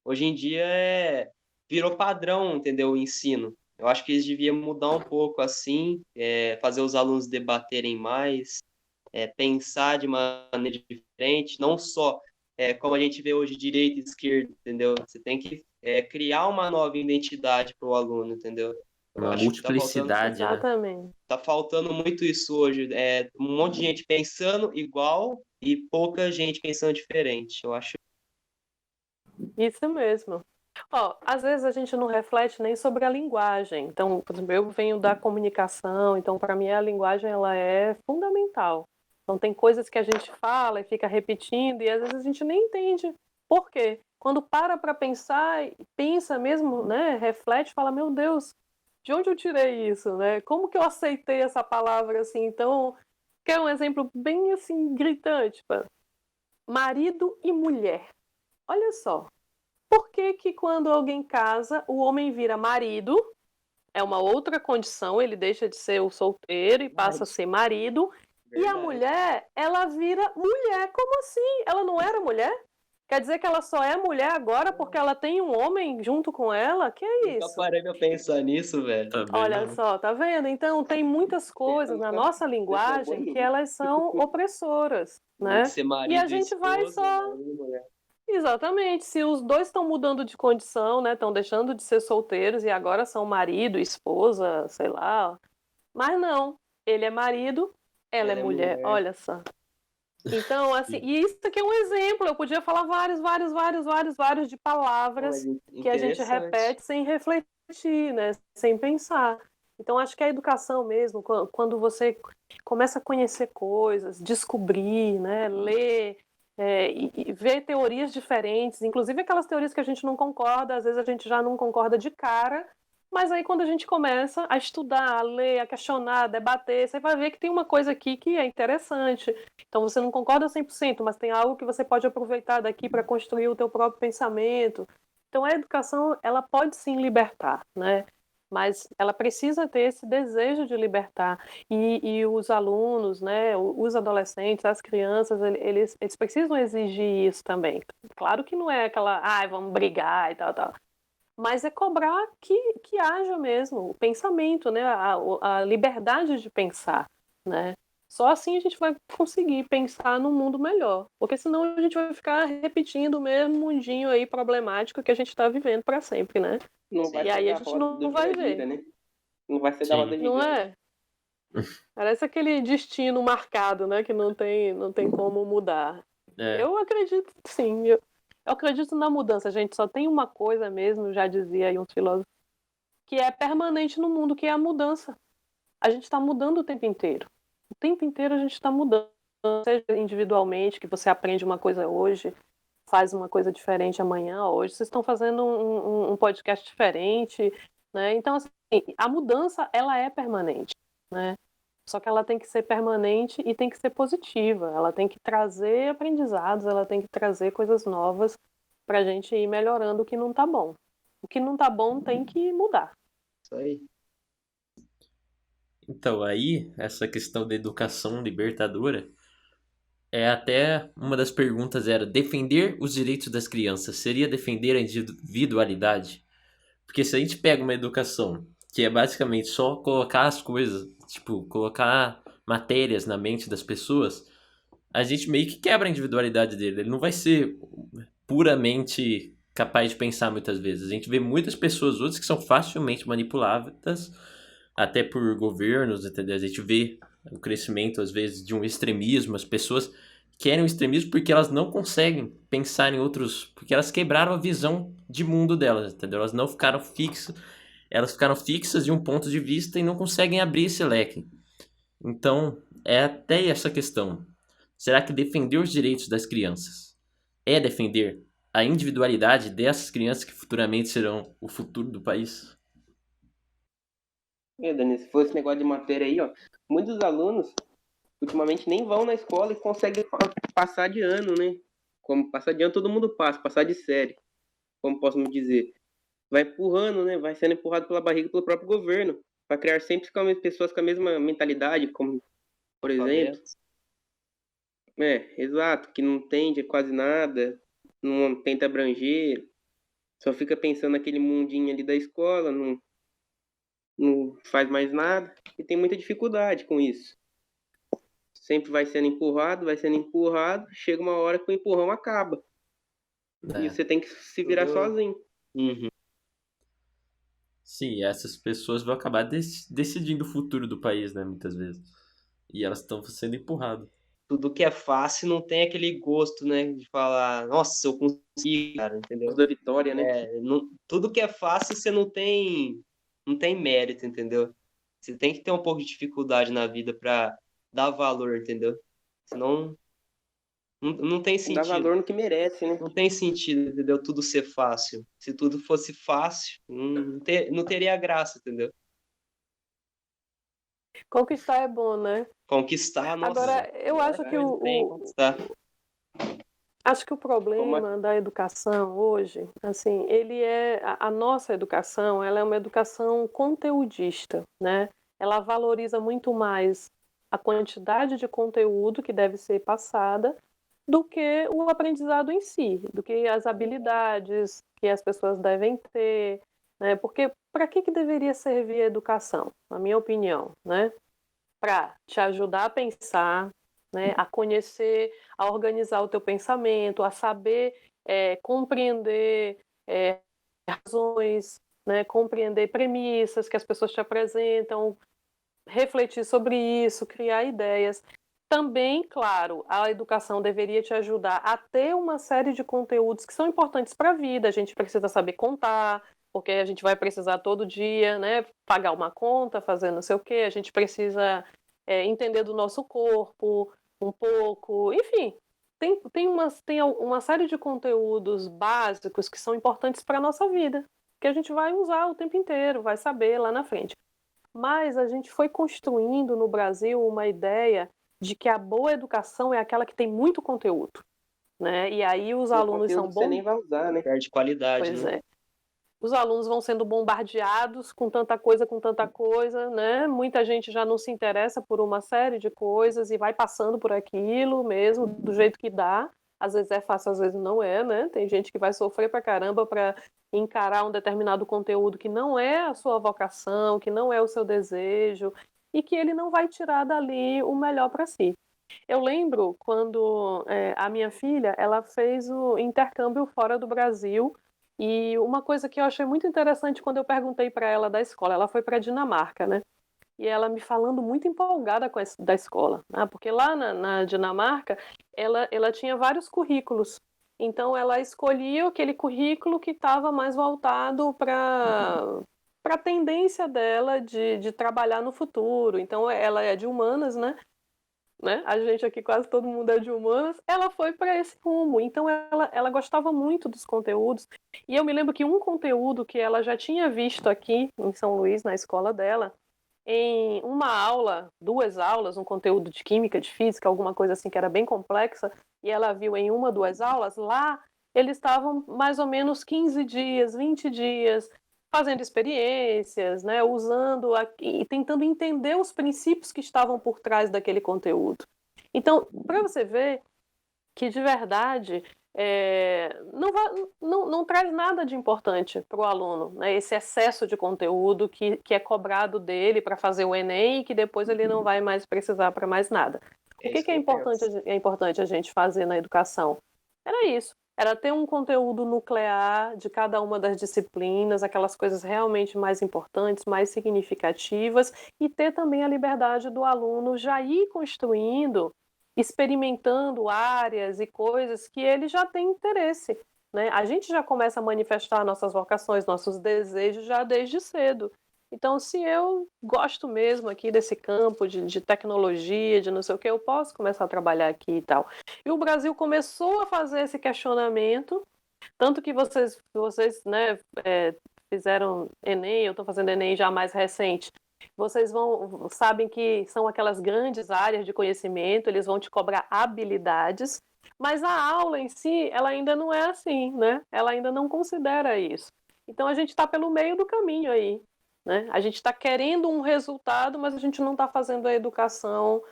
Speaker 3: hoje em dia virou padrão, entendeu? O ensino. Eu acho que eles deviam mudar um pouco assim, fazer os alunos debaterem mais, pensar de maneira diferente, não só como a gente vê hoje direita e esquerda, entendeu? Você tem que criar uma nova identidade para o aluno, entendeu? Eu
Speaker 1: Uma
Speaker 3: acho que
Speaker 1: multiplicidade, né?
Speaker 2: Exatamente.
Speaker 3: tá faltando muito isso hoje. Um monte de gente pensando igual e pouca gente pensando diferente. Eu acho.
Speaker 2: Isso mesmo. Ó, às vezes a gente não reflete nem sobre a linguagem. Então, por exemplo, eu venho da comunicação, então para mim a linguagem ela é fundamental. Então tem coisas que a gente fala e fica repetindo e às vezes a gente nem entende por quê. Quando para pensar, pensa mesmo, né, reflete, fala, meu Deus, de onde eu tirei isso, né? Como que eu aceitei essa palavra assim? Então, quer um exemplo bem assim gritante, pá. Marido e mulher. Olha só, por que que quando alguém casa, o homem vira marido, é uma outra condição, ele deixa de ser o solteiro e passa a ser marido, e a
Speaker 3: Verdade.
Speaker 2: mulher, ela vira mulher. Como assim? Ela não era mulher? Quer dizer que ela só é mulher agora porque ela tem um homem junto com ela? Que é
Speaker 3: Nunca
Speaker 2: isso?
Speaker 3: parei pra pensar nisso, velho.
Speaker 1: Também
Speaker 2: Olha
Speaker 1: não.
Speaker 2: só, tá vendo? Então tem muitas coisas na nossa
Speaker 4: Deixa eu
Speaker 2: linguagem que
Speaker 4: evoluir.
Speaker 2: elas são opressoras,
Speaker 3: Tem que
Speaker 2: né?
Speaker 3: ser
Speaker 2: E a
Speaker 3: marido e
Speaker 2: gente vai
Speaker 3: esposa,
Speaker 2: só.
Speaker 3: marido e mulher.
Speaker 2: Exatamente. Se os dois estão mudando de condição, né? Estão deixando de ser solteiros e agora são marido, esposa, sei lá. Mas não, ele é marido, ela é
Speaker 3: Ela é
Speaker 2: mulher.
Speaker 3: mulher.
Speaker 2: Olha só. Então, assim, e isso aqui é um exemplo. Eu podia falar vários de
Speaker 3: Pô, mas
Speaker 2: palavras que a gente
Speaker 3: interessante.
Speaker 2: repete sem refletir, né? Sem pensar. Então, acho que a educação mesmo, quando você começa a conhecer coisas, descobrir, né? Ler, e ver teorias diferentes, inclusive aquelas teorias que a gente não concorda, às vezes a gente já não concorda de cara, Mas aí quando a gente começa a estudar, a ler, a questionar, a debater, você vai ver que tem uma coisa aqui que é interessante. Então você não concorda 100%, mas tem algo que você pode aproveitar daqui para construir o teu próprio pensamento. Então a educação, ela pode sim libertar, né? Mas ela precisa ter esse desejo de libertar. E os alunos, né, os adolescentes, as crianças, eles precisam exigir isso também. Claro que não é aquela, vamos brigar e tal, tal. Mas é cobrar que haja mesmo o pensamento, né? A liberdade de pensar, né? Só assim a gente vai conseguir pensar num mundo melhor. Porque senão a gente vai ficar repetindo o mesmo mundinho aí problemático que a gente está vivendo para sempre, né?
Speaker 4: Não vai
Speaker 2: E
Speaker 4: ser
Speaker 2: aí a
Speaker 4: da
Speaker 2: gente
Speaker 4: roda
Speaker 2: não
Speaker 4: do
Speaker 2: vai
Speaker 4: gira-gira,
Speaker 2: ver,
Speaker 4: né? Não vai ser da roda
Speaker 1: Sim.
Speaker 2: não
Speaker 4: gigante.
Speaker 2: é? Parece aquele destino marcado, né? Que não tem como mudar.
Speaker 1: É,
Speaker 2: Eu acredito, sim. Eu acredito na mudança, gente. Só tem uma coisa mesmo, já dizia aí uns filósofos, que é permanente no mundo, que é a mudança. A gente está mudando o tempo inteiro. O tempo inteiro a gente está mudando, seja individualmente, que você aprende uma coisa hoje, faz uma coisa diferente amanhã, hoje vocês estão fazendo um podcast diferente, né? Então, assim, a mudança, ela é permanente, né? Só que ela tem que ser permanente e tem que ser positiva. Ela tem que trazer aprendizados, ela tem que trazer coisas novas para a gente ir melhorando o que não está bom. O que não está bom tem que mudar.
Speaker 3: Isso aí.
Speaker 1: então aí, essa questão da educação libertadora é até uma das perguntas era defender os direitos das crianças seria defender a individualidade? Porque se a gente pega uma educação que é basicamente só colocar as coisas, tipo, colocar matérias na mente das pessoas, a gente meio que quebra a individualidade dele. Ele não vai ser puramente capaz de pensar muitas vezes. A gente vê muitas pessoas outras que são facilmente manipuláveis, até por governos, entendeu? A gente vê o crescimento, às vezes, de um extremismo. As pessoas querem o extremismo porque elas não conseguem pensar em outros... Porque elas quebraram a visão de mundo delas, entendeu? Elas não ficaram fixas. Elas ficaram fixas em um ponto de vista e não conseguem abrir esse leque. Então, é até essa questão. Será que defender os direitos das crianças é defender a individualidade dessas crianças que futuramente serão o futuro do país?
Speaker 4: Dani, se fosse esse negócio de matéria aí, ó, muitos alunos ultimamente nem vão na escola e conseguem passar de ano, né? Como passar de ano todo mundo passa, passar de série, como posso me dizer. Vai empurrando, né? Vai sendo empurrado pela barriga pelo próprio governo, para criar sempre pessoas com a mesma mentalidade, como, por exemplo,
Speaker 3: Alfabeto.
Speaker 4: exato, que não entende quase nada, não tenta abranger, só fica pensando naquele mundinho ali da escola, não faz mais nada, e tem muita dificuldade com isso. Sempre vai sendo empurrado, chega uma hora que o empurrão acaba. E
Speaker 1: É.
Speaker 4: você tem que se virar
Speaker 3: Tudo.
Speaker 4: sozinho.
Speaker 3: Uhum.
Speaker 1: Sim, essas pessoas vão acabar decidindo o futuro do país, né? Muitas vezes. E elas estão sendo empurradas.
Speaker 3: Tudo que é fácil não tem aquele gosto, né? De falar, nossa, eu consegui, cara,
Speaker 4: Os
Speaker 3: entendeu?
Speaker 4: da vitória, né?
Speaker 3: Tudo que é fácil você não tem mérito, entendeu? Você tem que ter um pouco de dificuldade na vida para dar valor, entendeu? Senão não tem
Speaker 4: Dá
Speaker 3: sentido.
Speaker 4: valor no que merece, né?
Speaker 3: Não tem sentido, entendeu? Tudo ser fácil. Se tudo fosse fácil, não teria graça, entendeu?
Speaker 2: Conquistar é bom, né?
Speaker 3: Conquistar, nossa,
Speaker 2: Agora, eu acho que
Speaker 3: coisa tem conquistar.
Speaker 2: acho que o
Speaker 4: Como
Speaker 2: problema da educação hoje, assim, ele é a nossa educação, ela é uma educação conteudista, né? Ela valoriza muito mais a quantidade de conteúdo que deve ser passada do que o aprendizado em si, do que as habilidades que as pessoas devem ter, né? Porque para que deveria servir a educação, na minha opinião, né? Para te ajudar a pensar, né? A conhecer, a organizar o teu pensamento, a saber compreender razões, né? Compreender premissas que as pessoas te apresentam, refletir sobre isso, criar ideias. Também, claro, a educação deveria te ajudar a ter uma série de conteúdos que são importantes para a vida. A gente precisa saber contar, porque a gente vai precisar todo dia, né, pagar uma conta, fazer não sei o quê. A gente precisa entender do nosso corpo um pouco. Enfim, tem uma série de conteúdos básicos que são importantes para a nossa vida. que a gente vai usar o tempo inteiro, vai saber lá na frente. Mas a gente foi construindo no Brasil uma ideia de que a boa educação é aquela que tem muito conteúdo, né? E aí os
Speaker 4: Um
Speaker 2: alunos
Speaker 4: conteúdo
Speaker 2: são
Speaker 4: que você nem
Speaker 2: bom,
Speaker 4: vai usar, né?
Speaker 3: Perde qualidade,
Speaker 2: pois
Speaker 3: né?
Speaker 2: é. Os alunos vão sendo bombardeados com tanta coisa, né? Muita gente já não se interessa por uma série de coisas e vai passando por aquilo mesmo, do jeito que dá. Às vezes é fácil, às vezes não é, né? Tem gente que vai sofrer pra caramba para encarar um determinado conteúdo que não é a sua vocação, que não é o seu desejo e que ele não vai tirar dali o melhor para si. Eu lembro quando a minha filha, ela fez o intercâmbio fora do Brasil e uma coisa que eu achei muito interessante quando eu perguntei para ela da escola, ela foi para a Dinamarca, né? E ela me falando muito empolgada da escola, né? Porque lá na Dinamarca ela tinha vários currículos. Então ela escolhia aquele currículo que estava mais voltado para a tendência dela de trabalhar no futuro. Então ela é de humanas, né? A gente aqui quase todo mundo é de humanas, ela foi para esse rumo. Então ela gostava muito dos conteúdos. E eu me lembro que um conteúdo que ela já tinha visto aqui em São Luís, na escola dela, em uma aula, 2 aulas, um conteúdo de química, de física, alguma coisa assim que era bem complexa, e ela viu em 1, 2 aulas, lá eles estavam mais ou menos 15 dias, 20 dias fazendo experiências, né, usando e tentando entender os princípios que estavam por trás daquele conteúdo. Então, para você ver que de verdade não traz nada de importante para o aluno, né? Esse excesso de conteúdo que é cobrado dele para fazer o Enem e que depois ele não vai mais precisar para mais nada. O
Speaker 3: É
Speaker 2: que,
Speaker 3: isso
Speaker 2: que
Speaker 3: que eu penso.
Speaker 2: é importante a gente fazer na educação? Era isso. Era ter um conteúdo nuclear de cada uma das disciplinas, aquelas coisas realmente mais importantes, mais significativas, e ter também a liberdade do aluno já ir construindo, experimentando áreas e coisas que ele já tem interesse, né? A gente já começa a manifestar nossas vocações, nossos desejos já desde cedo. Então, se eu gosto mesmo aqui desse campo de tecnologia, de não sei o que, eu posso começar a trabalhar aqui e tal. E o Brasil começou a fazer esse questionamento, tanto que vocês né, fizeram Enem, eu estou fazendo Enem já mais recente. Vocês sabem que são aquelas grandes áreas de conhecimento, eles vão te cobrar habilidades, mas a aula em si, ela ainda não é assim, né? Ela ainda não considera isso. Então a gente está pelo meio do caminho aí, né? A gente está querendo um resultado, mas a gente não está fazendo a educação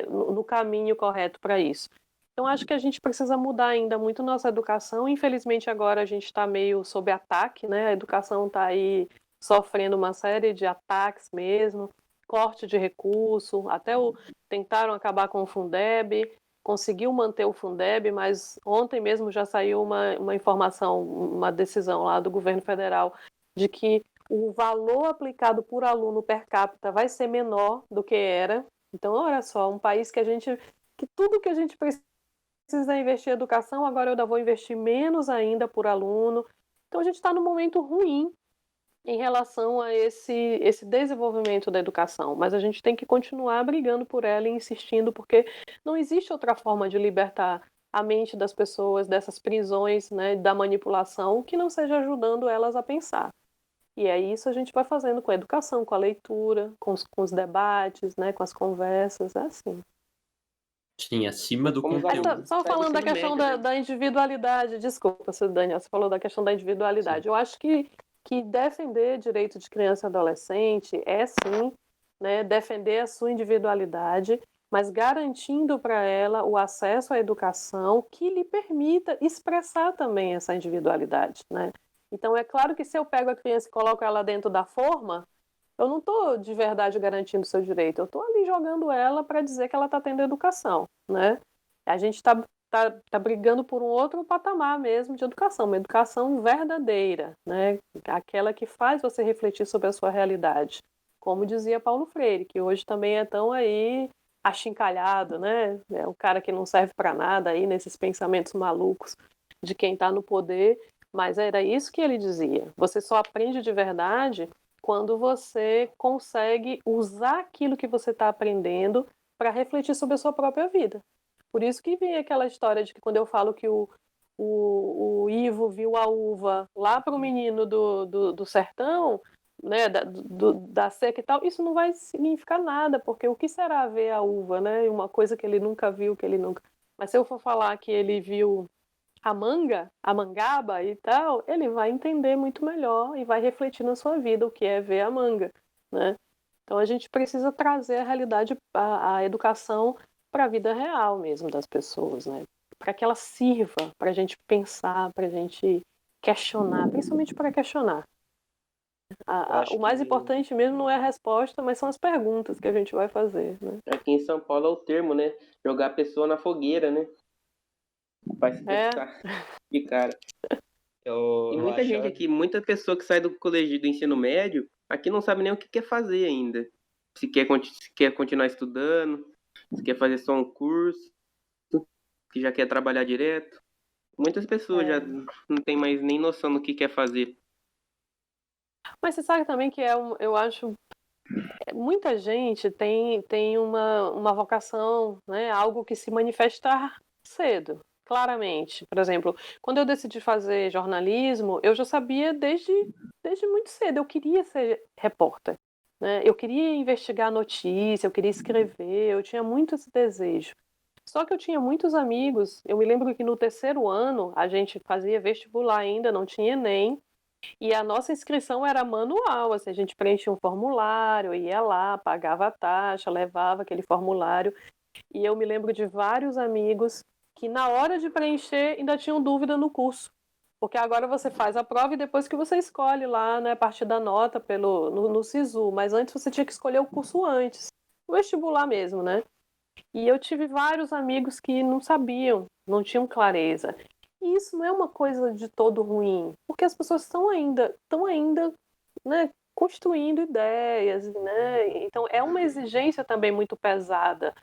Speaker 2: no caminho correto para isso. Então, acho que a gente precisa mudar ainda muito nossa educação. Infelizmente, agora a gente está meio sob ataque, né? A educação está aí sofrendo uma série de ataques mesmo, corte de recurso, tentaram acabar com o Fundeb, conseguiu manter o Fundeb, mas ontem mesmo já saiu uma informação, uma decisão lá do governo federal de que o valor aplicado por aluno per capita vai ser menor do que era. Então, olha só, um país que tudo que a gente precisa investir em educação, agora eu ainda vou investir menos ainda por aluno. Então a gente está num momento ruim em relação a esse desenvolvimento da educação, mas a gente tem que continuar brigando por ela e insistindo, porque não existe outra forma de libertar a mente das pessoas dessas prisões, né, da manipulação, que não seja ajudando elas a pensar. E é isso a gente vai fazendo com a educação, com a leitura, com os debates, né, com as conversas, é assim.
Speaker 1: Sim, acima do
Speaker 4: Como vai
Speaker 1: conteúdo.
Speaker 2: Só
Speaker 4: sair do
Speaker 2: falando da
Speaker 4: ensino
Speaker 2: questão
Speaker 4: médio, né?
Speaker 2: da individualidade, desculpa, Daniel, você falou da questão da individualidade.
Speaker 1: Sim.
Speaker 2: Eu acho que defender direito de criança e adolescente é sim, né, defender a sua individualidade, mas garantindo para ela o acesso à educação que lhe permita expressar também essa individualidade, né? Então é claro que se eu pego a criança e coloco ela dentro da forma, eu não estou de verdade garantindo o seu direito, eu estou ali jogando ela para dizer que ela está tendo educação, né? A gente tá brigando por um outro patamar mesmo de educação, uma educação verdadeira, né? Aquela que faz você refletir sobre a sua realidade. Como dizia Paulo Freire, que hoje também é tão aí achincalhado, né? É um cara que não serve para nada aí nesses pensamentos malucos de quem está no poder, mas era isso que ele dizia. Você só aprende de verdade quando você consegue usar aquilo que você está aprendendo para refletir sobre a sua própria vida. Por isso que vem aquela história de que quando eu falo que o o Ivo viu a uva lá para o menino do sertão, né, da seca e tal, isso não vai significar nada, porque o que será ver a uva, né? Uma coisa que ele nunca viu, que ele nunca. Mas se eu for falar que ele viu a manga, a mangaba e tal, ele vai entender muito melhor e vai refletir na sua vida o que é ver a manga, né? Então a gente precisa trazer a realidade, a educação para a vida real mesmo das pessoas, né? Para que ela sirva para a gente pensar, para a gente questionar, principalmente para questionar.
Speaker 3: Eu acho
Speaker 2: O mais
Speaker 3: que
Speaker 2: importante mesmo não é a resposta, mas são as perguntas que a gente vai fazer, né?
Speaker 4: Aqui em São Paulo é o termo, né? Jogar a pessoa na fogueira, né? Faz
Speaker 2: É,
Speaker 4: pensar de cara.
Speaker 3: eu,
Speaker 4: E
Speaker 3: eu
Speaker 4: muita
Speaker 3: acho
Speaker 4: gente aqui, muita pessoa que sai do colégio do ensino médio, aqui não sabe nem o que quer fazer ainda. Se quer continuar estudando, se quer fazer só um curso, que já quer trabalhar direto. Muitas pessoas já não tem mais nem noção do que quer fazer.
Speaker 2: mas você sabe também que eu acho muita gente tem uma vocação, né? Algo que se manifestar cedo, claramente. Por exemplo, quando eu decidi fazer jornalismo, eu já sabia desde muito cedo, eu queria ser repórter. Né? Eu queria investigar notícia, eu queria escrever, eu tinha muito esse desejo. Só que eu tinha muitos amigos, eu me lembro que no terceiro ano a gente fazia vestibular ainda, não tinha Enem, e a nossa inscrição era manual, assim, a gente preenchia um formulário, ia lá, pagava a taxa, levava aquele formulário. E eu me lembro de vários amigos que na hora de preencher ainda tinham dúvida no curso. Porque agora você faz a prova e depois que você escolhe lá, né, a partir da nota no SISU. Mas antes você tinha que escolher o curso antes. O vestibular mesmo, né? E eu tive vários amigos que não sabiam, não tinham clareza. E isso não é uma coisa de todo ruim, porque as pessoas estão ainda, né, construindo ideias, né? Então é uma exigência também muito pesada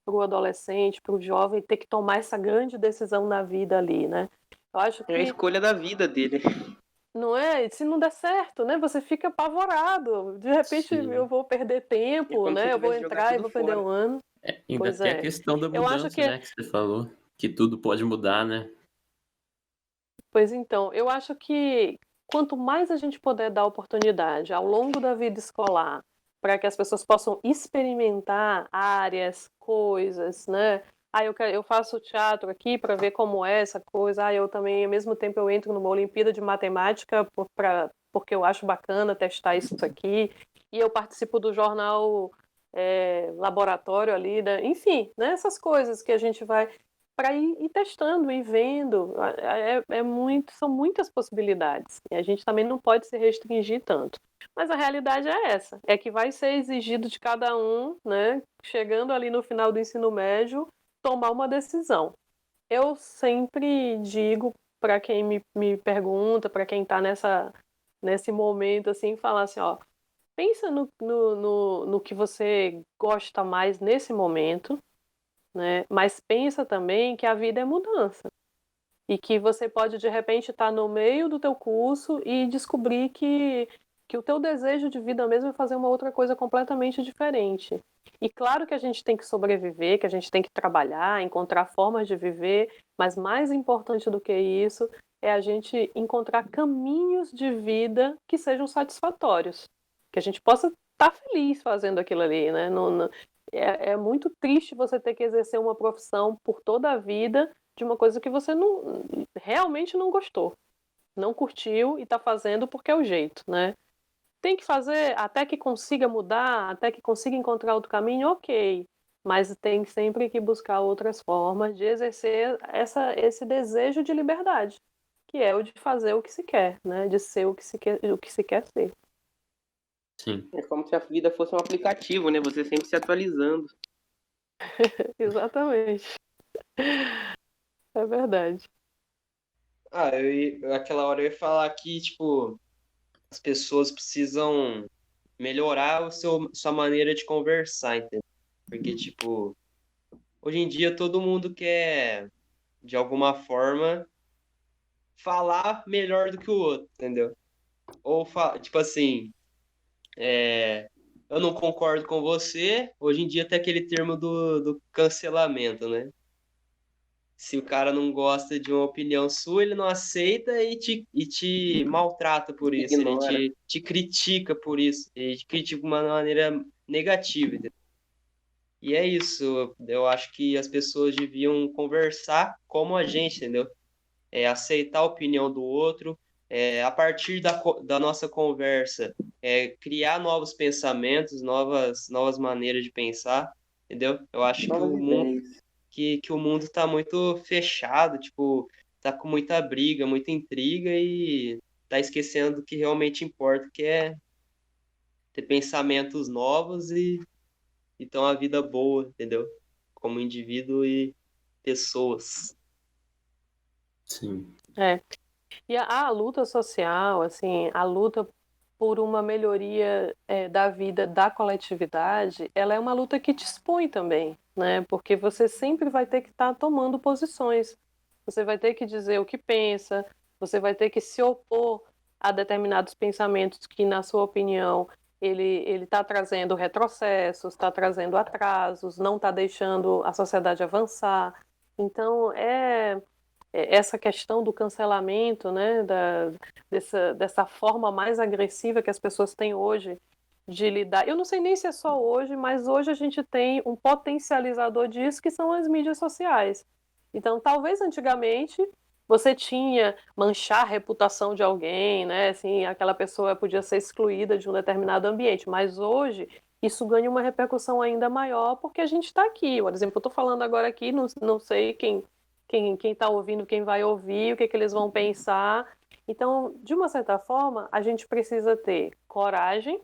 Speaker 2: para o adolescente, para o jovem ter que tomar essa grande decisão na vida ali, né? Eu acho
Speaker 4: É a
Speaker 2: que
Speaker 4: escolha da vida dele.
Speaker 2: não é, se não der certo, né? Você fica apavorado. De repente eu
Speaker 1: Sim.
Speaker 2: vou perder
Speaker 4: É
Speaker 2: tempo,
Speaker 4: como se
Speaker 2: né? Eu vou
Speaker 4: tivesse jogado
Speaker 2: entrar e
Speaker 4: tudo
Speaker 2: vou perder
Speaker 4: fora.
Speaker 2: um ano.
Speaker 1: Ainda
Speaker 2: Pois
Speaker 1: tem a
Speaker 2: é.
Speaker 1: questão da
Speaker 2: Eu acho
Speaker 1: mudança,
Speaker 2: que
Speaker 1: né, que você falou, que tudo pode mudar, né?
Speaker 2: Pois então, eu acho que quanto mais a gente puder dar oportunidade ao longo da vida escolar para que as pessoas possam experimentar áreas, coisas, né? Eu faço teatro aqui para ver como é essa coisa. Eu também, ao mesmo tempo, eu entro numa Olimpíada de Matemática porque eu acho bacana testar isso aqui. E eu participo do jornal laboratório ali, né? Enfim, né? Essas coisas que a gente vai para ir testando e vendo. São muitas possibilidades. E a gente também não pode se restringir tanto. Mas a realidade é essa, é que vai ser exigido de cada um, né, chegando ali no final do ensino médio, tomar uma decisão. Eu sempre digo para quem me pergunta, para quem está nesse momento, assim, falar assim, ó, pensa no que você gosta mais nesse momento, né? Mas pensa também que a vida é mudança e que você pode de repente estar no meio do teu curso e descobrir que o teu desejo de vida mesmo é fazer uma outra coisa completamente diferente. E claro que a gente tem que sobreviver, que a gente tem que trabalhar, encontrar formas de viver, mas mais importante do que isso é a gente encontrar caminhos de vida que sejam satisfatórios, que a gente possa estar feliz fazendo aquilo ali, né? É muito triste você ter que exercer uma profissão por toda a vida de uma coisa que você realmente não gostou, não curtiu e está fazendo porque é o jeito, né? Tem que fazer até que consiga mudar, até que consiga encontrar outro caminho, ok. Mas tem sempre que buscar outras formas de exercer esse desejo de liberdade, que é o de fazer o que se quer, né? De ser o que se quer ser.
Speaker 1: Sim.
Speaker 4: É como se a vida fosse um aplicativo, né? Você sempre se atualizando.
Speaker 2: Exatamente. É verdade.
Speaker 3: aquela hora eu ia falar que, tipo, as pessoas precisam melhorar sua maneira de conversar, entendeu? Porque, tipo, hoje em dia todo mundo quer, de alguma forma, falar melhor do que o outro, entendeu? Tipo assim, eu não concordo com você. Hoje em dia tem aquele termo do cancelamento, né? Se o cara não gosta de uma opinião sua, ele não aceita e te maltrata por isso, ele
Speaker 4: Ignora.
Speaker 3: te critica por isso, ele te critica de uma maneira negativa, entendeu? E é isso, eu acho que as pessoas deviam conversar como a gente, entendeu? Aceitar a opinião do outro, a partir da nossa conversa, criar novos pensamentos, novas maneiras de pensar, entendeu? Eu acho que
Speaker 4: Novas ideias.
Speaker 3: que o mundo tá muito fechado, tipo, tá com muita briga, muita intriga e tá esquecendo do que realmente importa, que é ter pensamentos novos e ter uma vida boa, entendeu? Como indivíduo e pessoas.
Speaker 1: Sim.
Speaker 2: É. E a luta social, assim, a luta por uma melhoria da vida da coletividade, ela é uma luta que te expõe também, né? Porque você sempre vai ter que estar tomando posições. Você vai ter que dizer o que pensa, você vai ter que se opor a determinados pensamentos que, na sua opinião, ele está trazendo retrocessos, está trazendo atrasos, não está deixando a sociedade avançar. Então, essa questão do cancelamento, né, dessa forma mais agressiva que as pessoas têm hoje de lidar. Eu não sei nem se é só hoje, mas hoje a gente tem um potencializador disso, que são as mídias sociais. Então, talvez antigamente você tinha manchar a reputação de alguém, né? Assim, aquela pessoa podia ser excluída de um determinado ambiente, mas hoje isso ganha uma repercussão ainda maior porque a gente está aqui. Por exemplo, eu estou falando agora aqui, não sei quem está ouvindo, quem vai ouvir, o que eles vão pensar. Então, de uma certa forma, a gente precisa ter coragem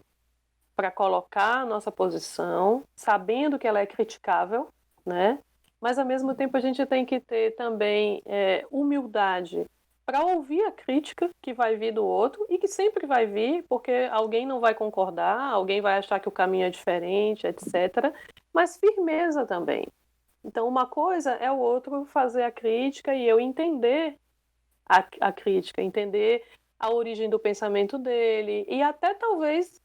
Speaker 2: para colocar a nossa posição, sabendo que ela é criticável, né? Mas ao mesmo tempo a gente tem que ter também humildade para ouvir a crítica que vai vir do outro e que sempre vai vir, porque alguém não vai concordar, alguém vai achar que o caminho é diferente, etc. Mas firmeza também. Então, uma coisa é o outro fazer a crítica e eu entender a crítica, entender a origem do pensamento dele e até talvez,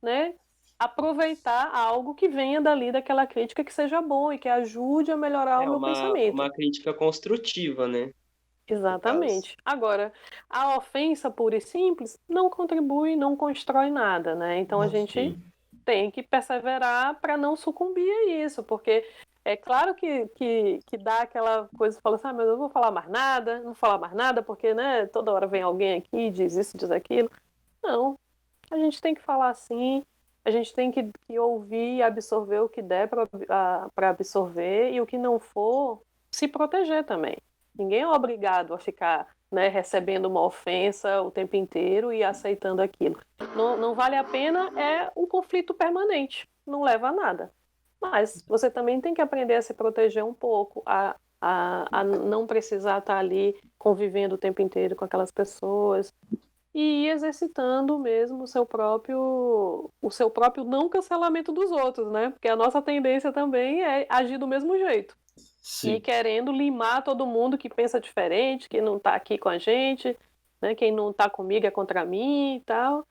Speaker 2: né, aproveitar algo que venha dali daquela crítica que seja bom e que ajude a melhorar o
Speaker 3: É
Speaker 2: meu pensamento.
Speaker 3: uma crítica construtiva, né? No caso.
Speaker 2: Exatamente. Agora, a ofensa pura e simples não contribui, não constrói nada, né? Então a gente
Speaker 1: Sim.
Speaker 2: tem que perseverar para não sucumbir a isso, porque é claro que dá aquela coisa, fala assim, mas eu não vou falar mais nada, não vou falar mais nada, porque, né, toda hora vem alguém aqui e diz isso, diz aquilo. Não, a gente tem que falar assim, a gente tem que ouvir e absorver o que der para absorver e o que não for, se proteger também. Ninguém é obrigado a ficar, né, recebendo uma ofensa o tempo inteiro e aceitando aquilo. Não, não vale a pena, é um conflito permanente, não leva a nada. Mas você também tem que aprender a se proteger um pouco, a não precisar estar ali convivendo o tempo inteiro com aquelas pessoas e ir exercitando mesmo o seu próprio não cancelamento dos outros, né? Porque a nossa tendência também é agir do mesmo jeito. E
Speaker 1: Sim.
Speaker 2: querendo limar todo mundo que pensa diferente, que não está aqui com a gente, né? Quem não está comigo é contra mim e tal.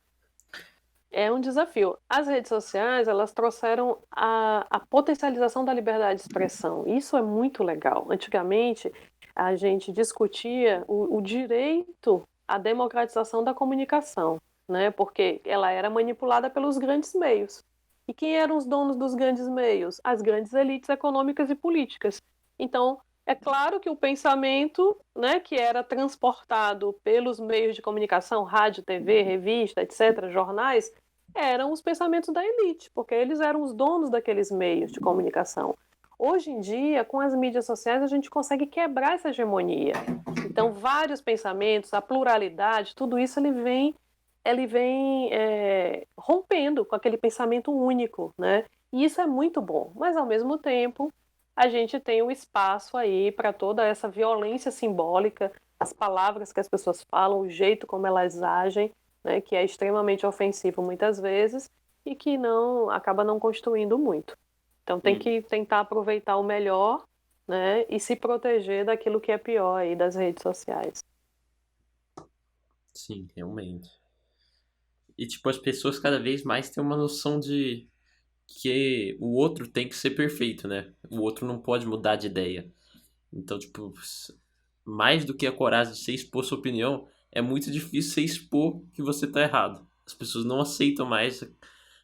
Speaker 2: É um desafio. As redes sociais, elas trouxeram a potencialização da liberdade de expressão. Isso é muito legal. Antigamente, a gente discutia o direito à democratização da comunicação, né? Porque ela era manipulada pelos grandes meios. E quem eram os donos dos grandes meios? As grandes elites econômicas e políticas. Então, é claro que o pensamento, né, que era transportado pelos meios de comunicação, rádio, TV, revista, etc., jornais, eram os pensamentos da elite, porque eles eram os donos daqueles meios de comunicação. Hoje em dia, com as mídias sociais, a gente consegue quebrar essa hegemonia. Então, vários pensamentos, a pluralidade, tudo isso ele vem rompendo com aquele pensamento único, né? E isso é muito bom. Mas, ao mesmo tempo, a gente tem um espaço aí para toda essa violência simbólica, as palavras que as pessoas falam, o jeito como elas agem, né, que é extremamente ofensivo muitas vezes e que não acaba não construindo muito. Então tem
Speaker 1: Hum.
Speaker 2: que tentar aproveitar o melhor, né, e se proteger daquilo que é pior aí das redes sociais.
Speaker 1: Sim, realmente. E, tipo, as pessoas cada vez mais têm uma noção de que o outro tem que ser perfeito, né? O outro não pode mudar de ideia. Então, tipo, mais do que a coragem de você expor sua opinião, é muito difícil você expor que você tá errado. As pessoas não aceitam mais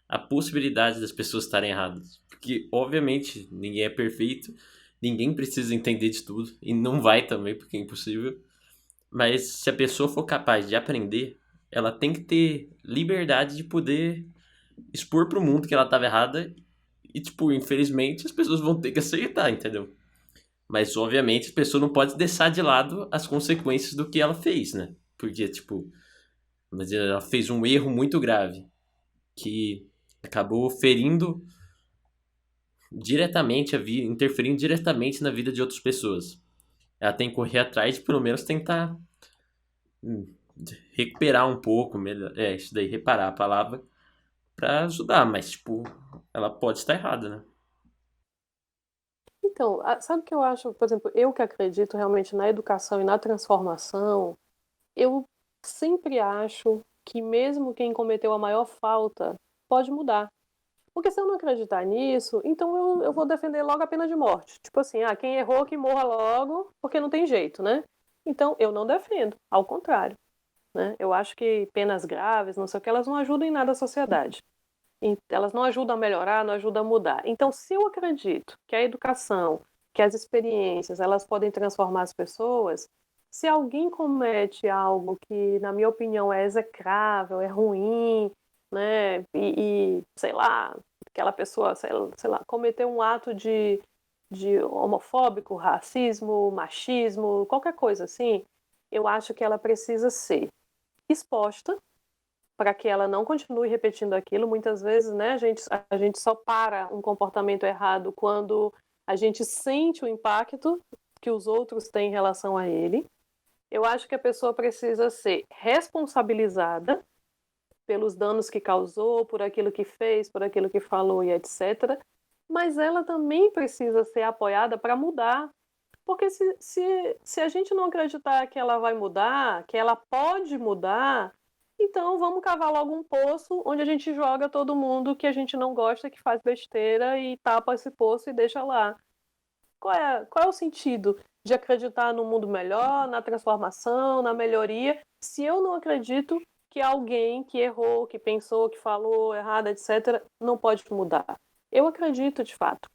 Speaker 1: a possibilidade das pessoas estarem erradas. Porque, obviamente, ninguém é perfeito, ninguém precisa entender de tudo, e não vai também, porque é impossível. Mas se a pessoa for capaz de aprender, ela tem que ter liberdade de poder expor pro mundo que ela estava errada. E, tipo, infelizmente, as pessoas vão ter que aceitar, entendeu? Mas, obviamente, a pessoa não pode deixar de lado as consequências do que ela fez, né? Porque, tipo, mas ela fez um erro muito grave que acabou ferindo diretamente a vida, interferindo diretamente na vida de outras pessoas. Ela tem que correr atrás de pelo menos tentar hum, recuperar um pouco, melhor, isso daí, reparar a palavra, pra ajudar, mas, tipo, ela pode estar errada, né?
Speaker 2: Então, sabe o que eu acho, por exemplo, eu que acredito realmente na educação e na transformação, eu sempre acho que mesmo quem cometeu a maior falta pode mudar. Porque se eu não acreditar nisso, então eu vou defender logo a pena de morte. Tipo assim, quem errou que morra logo, porque não tem jeito, né? Então eu não defendo, ao contrário, né? Eu acho que penas graves, não sei o que, elas não ajudam em nada a sociedade. Elas não ajudam a melhorar, não ajudam a mudar. Então, se eu acredito que a educação, que as experiências, elas podem transformar as pessoas, se alguém comete algo que, na minha opinião, é execrável, é ruim, né, sei lá, aquela pessoa, sei lá, cometeu um ato de homofóbico, racismo, machismo, qualquer coisa assim, eu acho que ela precisa ser exposta para que ela não continue repetindo aquilo. Muitas vezes, né, a gente só para um comportamento errado quando a gente sente o impacto que os outros têm em relação a ele. Eu acho que a pessoa precisa ser responsabilizada pelos danos que causou, por aquilo que fez, por aquilo que falou e etc. Mas ela também precisa ser apoiada para mudar. Porque se a gente não acreditar que ela vai mudar, que ela pode mudar, então vamos cavar logo um poço onde a gente joga todo mundo que a gente não gosta, que faz besteira e tapa esse poço e deixa lá. Qual é o sentido de acreditar no mundo melhor, na transformação, na melhoria, se eu não acredito que alguém que errou, que pensou, que falou errado, etc., não pode mudar? Eu acredito de fato.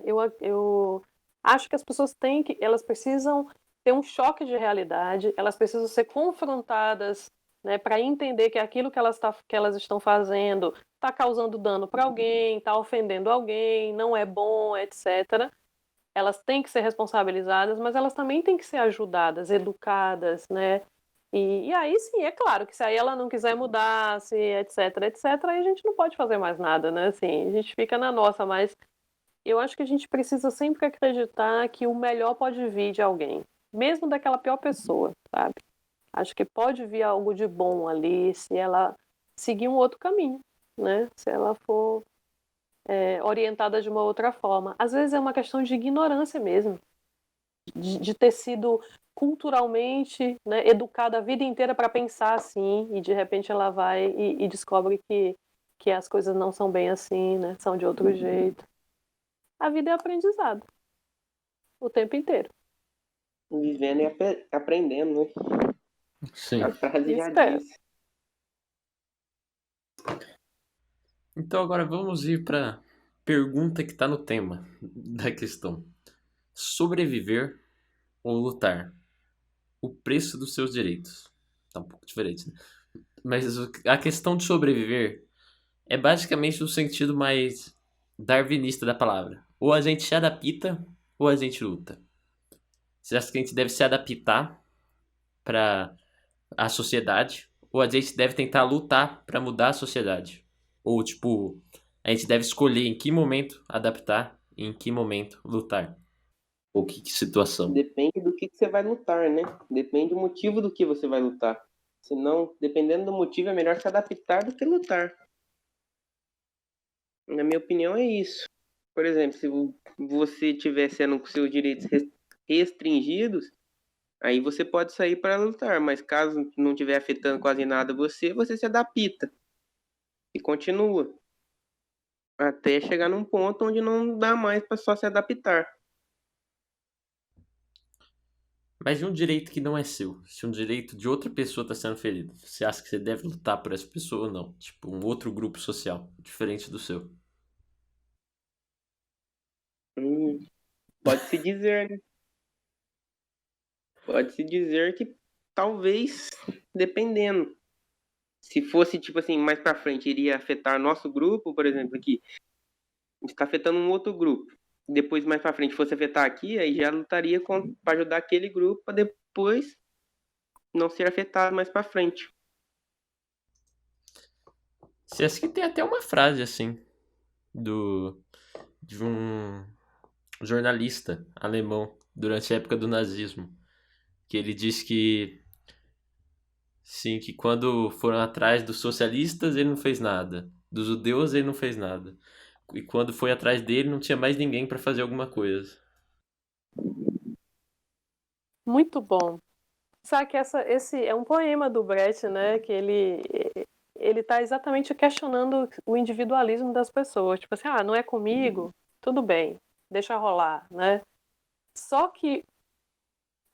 Speaker 2: Eu acho que as pessoas elas precisam ter um choque de realidade, elas precisam ser confrontadas, né, para entender que aquilo que elas estão fazendo está causando dano para alguém, está ofendendo alguém, não é bom, etc. Elas têm que ser responsabilizadas, mas elas também têm que ser ajudadas, educadas, né? E aí sim, é claro que se aí ela não quiser mudar, se etc, etc, aí a gente não pode fazer mais nada, né? Assim, a gente fica na nossa, mas eu acho que a gente precisa sempre acreditar que o melhor pode vir de alguém, mesmo daquela pior pessoa, sabe? Acho que pode vir algo de bom ali se ela seguir um outro caminho, né? Se ela for orientada de uma outra forma. Às vezes é uma questão de ignorância mesmo, de ter sido culturalmente, né, educada a vida inteira para pensar assim, e de repente ela vai e descobre que as coisas não são bem assim, né? São de outro jeito. A vida é aprendizado o tempo inteiro.
Speaker 4: Vivendo e aprendendo, né?
Speaker 1: Sim.
Speaker 4: A frase já
Speaker 2: Espero.
Speaker 4: diz.
Speaker 1: Então agora vamos ir para pergunta que está no tema da questão. Sobreviver ou lutar? O preço dos seus direitos. Tá um pouco diferente, né? Mas a questão de sobreviver é basicamente no sentido mais darwinista da palavra. Ou a gente se adapta ou a gente luta. Você acha que a gente deve se adaptar para a sociedade ou a gente deve tentar lutar para mudar a sociedade? Ou tipo, a gente deve escolher em que momento adaptar e em que momento lutar? Ou que situação?
Speaker 4: Depende do que você vai lutar, né? Depende do motivo do que você vai lutar. Senão, dependendo do motivo, é melhor se adaptar do que lutar. Na minha opinião, é isso. Por exemplo, se você estiver sendo com seus direitos restringidos, aí você pode sair para lutar, mas caso não estiver afetando quase nada você se adapta e continua até chegar num ponto onde não dá mais para só se adaptar.
Speaker 1: Mas e um direito que não é seu? Se um direito de outra pessoa está sendo ferido, você acha que você deve lutar por essa pessoa ou não? Tipo, um outro grupo social, diferente do seu.
Speaker 4: Pode-se dizer, né? Pode-se dizer que talvez, dependendo. Se fosse, tipo assim, mais pra frente, iria afetar nosso grupo, por exemplo, aqui. A gente tá afetando um outro grupo. Depois, mais pra frente, fosse afetar aqui, aí já lutaria pra ajudar aquele grupo pra depois não ser afetado mais pra frente.
Speaker 1: Se acha que tem até uma frase assim do de um jornalista alemão durante a época do nazismo, que ele disse que sim, que quando foram atrás dos socialistas ele não fez nada, dos judeus ele não fez nada. E quando foi atrás dele não tinha mais ninguém para fazer alguma coisa.
Speaker 2: Muito bom. Sabe que esse é um poema do Brecht, né? Que ele está exatamente questionando o individualismo das pessoas. Tipo assim, não é comigo, tudo bem, deixa rolar, né? Só que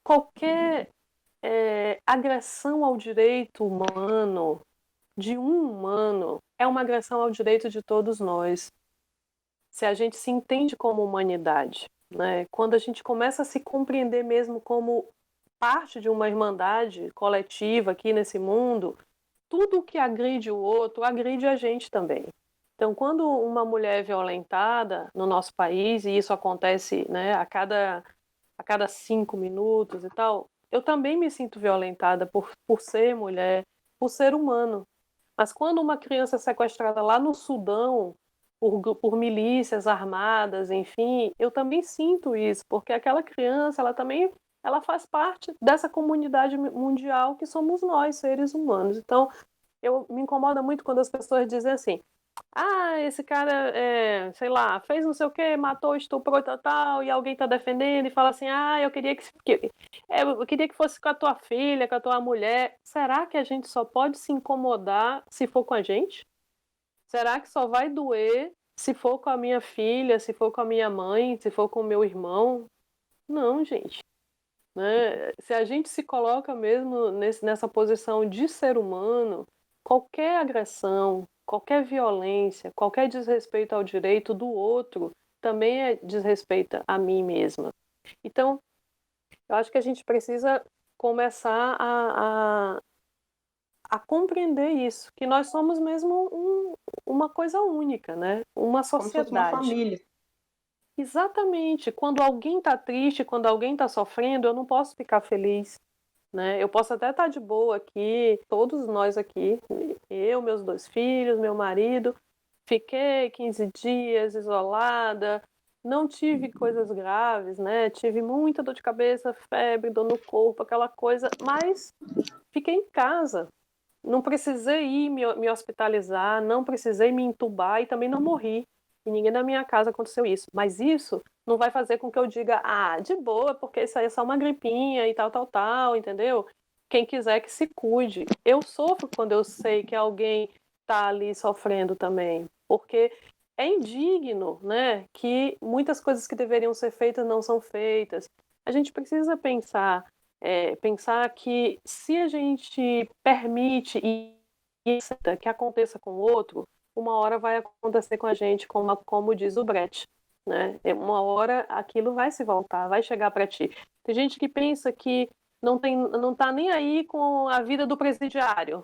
Speaker 2: qualquer agressão ao direito humano, de um humano, é uma agressão ao direito de todos nós. Se a gente se entende como humanidade, né? Quando a gente começa a se compreender mesmo como parte de uma irmandade coletiva aqui nesse mundo, tudo que agride o outro agride a gente também. Então, quando uma mulher é violentada no nosso país, e isso acontece, né, a cada 5 minutos e tal, eu também me sinto violentada por ser mulher, por ser humano. Mas quando uma criança é sequestrada lá no Sudão, por milícias armadas, enfim, eu também sinto isso, porque aquela criança, ela faz parte dessa comunidade mundial que somos nós, seres humanos. Então, me incomoda muito quando as pessoas dizem assim: esse cara, sei lá, fez não sei o quê, matou, estuprou, tal, tal, e alguém tá defendendo e fala assim: eu queria eu queria que fosse com a tua filha, com a tua mulher. Será que a gente só pode se incomodar se for com a gente? Será que só vai doer se for com a minha filha, se for com a minha mãe, se for com o meu irmão? Não, gente. Né? Se a gente se coloca mesmo nessa posição de ser humano, qualquer agressão, qualquer violência, qualquer desrespeito ao direito do outro também é desrespeito a mim mesma. Então, eu acho que a gente precisa começar a compreender isso, que nós somos mesmo uma coisa única, né? Uma
Speaker 4: Como se fosse uma
Speaker 2: sociedade.
Speaker 4: família.
Speaker 2: Exatamente. Quando alguém está triste, quando alguém está sofrendo, eu não posso ficar feliz, né? Eu posso até estar de boa aqui, todos nós aqui, eu, meus 2 filhos, meu marido, fiquei 15 dias isolada, não tive coisas graves, né? Tive muita dor de cabeça, febre, dor no corpo, aquela coisa, mas fiquei em casa. Não precisei ir me hospitalizar, não precisei me entubar e também não morri. E ninguém na minha casa aconteceu isso. Mas isso não vai fazer com que eu diga, de boa, porque isso aí é só uma gripinha e tal, tal, tal, entendeu? Quem quiser que se cuide. Eu sofro quando eu sei que alguém está ali sofrendo também, porque é indigno, né, que muitas coisas que deveriam ser feitas não são feitas. A gente precisa pensar que se a gente permite e aceita que aconteça com o outro, uma hora vai acontecer com a gente, como diz o Brecht, né? Uma hora aquilo vai se voltar, vai chegar para ti. Tem gente que pensa que não tá nem aí com a vida do presidiário.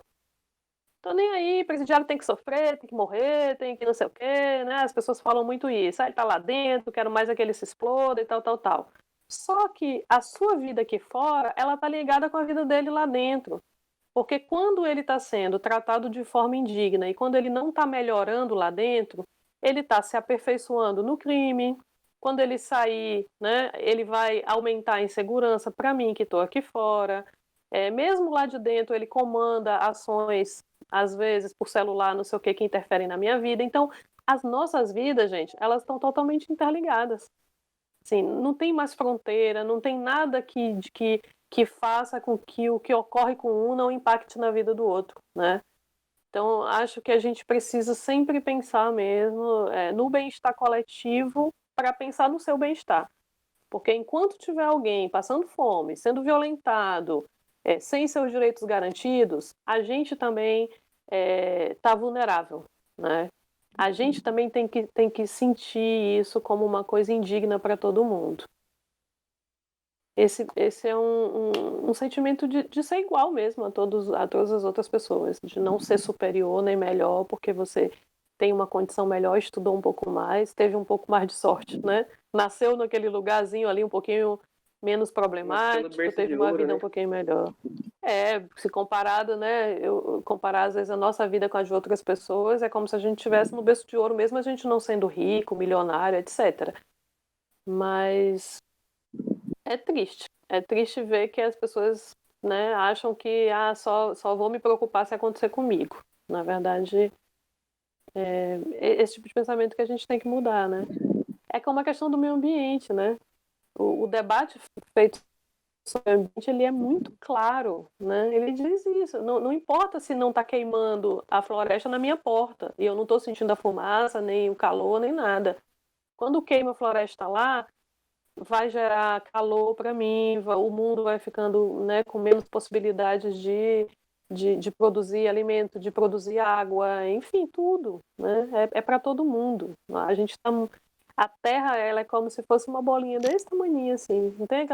Speaker 2: Tô nem aí, presidiário tem que sofrer, tem que morrer, tem que não sei o quê, né? As pessoas falam muito isso. Ele tá lá dentro, quero mais é que ele se exploda e tal, tal, tal. Só que a sua vida aqui fora, ela tá ligada com a vida dele lá dentro. Porque quando ele está sendo tratado de forma indigna e quando ele não está melhorando lá dentro, ele está se aperfeiçoando no crime. Quando ele sair, né, ele vai aumentar a insegurança para mim que estou aqui fora. Mesmo lá de dentro, ele comanda ações, às vezes por celular, não sei o que interferem na minha vida. Então, as nossas vidas, gente, elas estão totalmente interligadas. Assim, não tem mais fronteira, não tem nada que faça com que o que ocorre com um não impacte na vida do outro, né? Então, acho que a gente precisa sempre pensar mesmo no bem-estar coletivo para pensar no seu bem-estar. Porque enquanto tiver alguém passando fome, sendo violentado, sem seus direitos garantidos, a gente também está vulnerável, né? A gente também tem que sentir isso como uma coisa indigna para todo mundo. Esse é um sentimento de ser igual mesmo a todas as outras pessoas, de não ser superior nem melhor porque você tem uma condição melhor, estudou um pouco mais, teve um pouco mais de sorte, né? Nasceu naquele lugarzinho ali um pouquinho menos
Speaker 4: Nasceu no
Speaker 2: problemático,
Speaker 4: berço
Speaker 2: teve
Speaker 4: de
Speaker 2: uma
Speaker 4: ouro,
Speaker 2: vida
Speaker 4: né?
Speaker 2: um pouquinho melhor. Se comparado, né? Comparar às vezes a nossa vida com a de outras pessoas, é como se a gente estivesse no berço de ouro, mesmo a gente não sendo rico, milionário, etc. Mas é triste. É triste ver que as pessoas, né, acham que só vou me preocupar se acontecer comigo. Na verdade, é esse tipo de pensamento que a gente tem que mudar, né? É como a questão do meio ambiente, né? O debate feito sobre o meio ambiente, ele é muito claro, né? Ele diz isso. Não importa se não está queimando a floresta na minha porta e eu não estou sentindo a fumaça, nem o calor, nem nada. Quando queima a floresta lá, vai gerar calor para mim, o mundo vai ficando, né, com menos possibilidades de produzir alimento, de produzir água, enfim, tudo, né? É para todo mundo. A Terra, ela é como se fosse uma bolinha desse tamanho assim. Não tem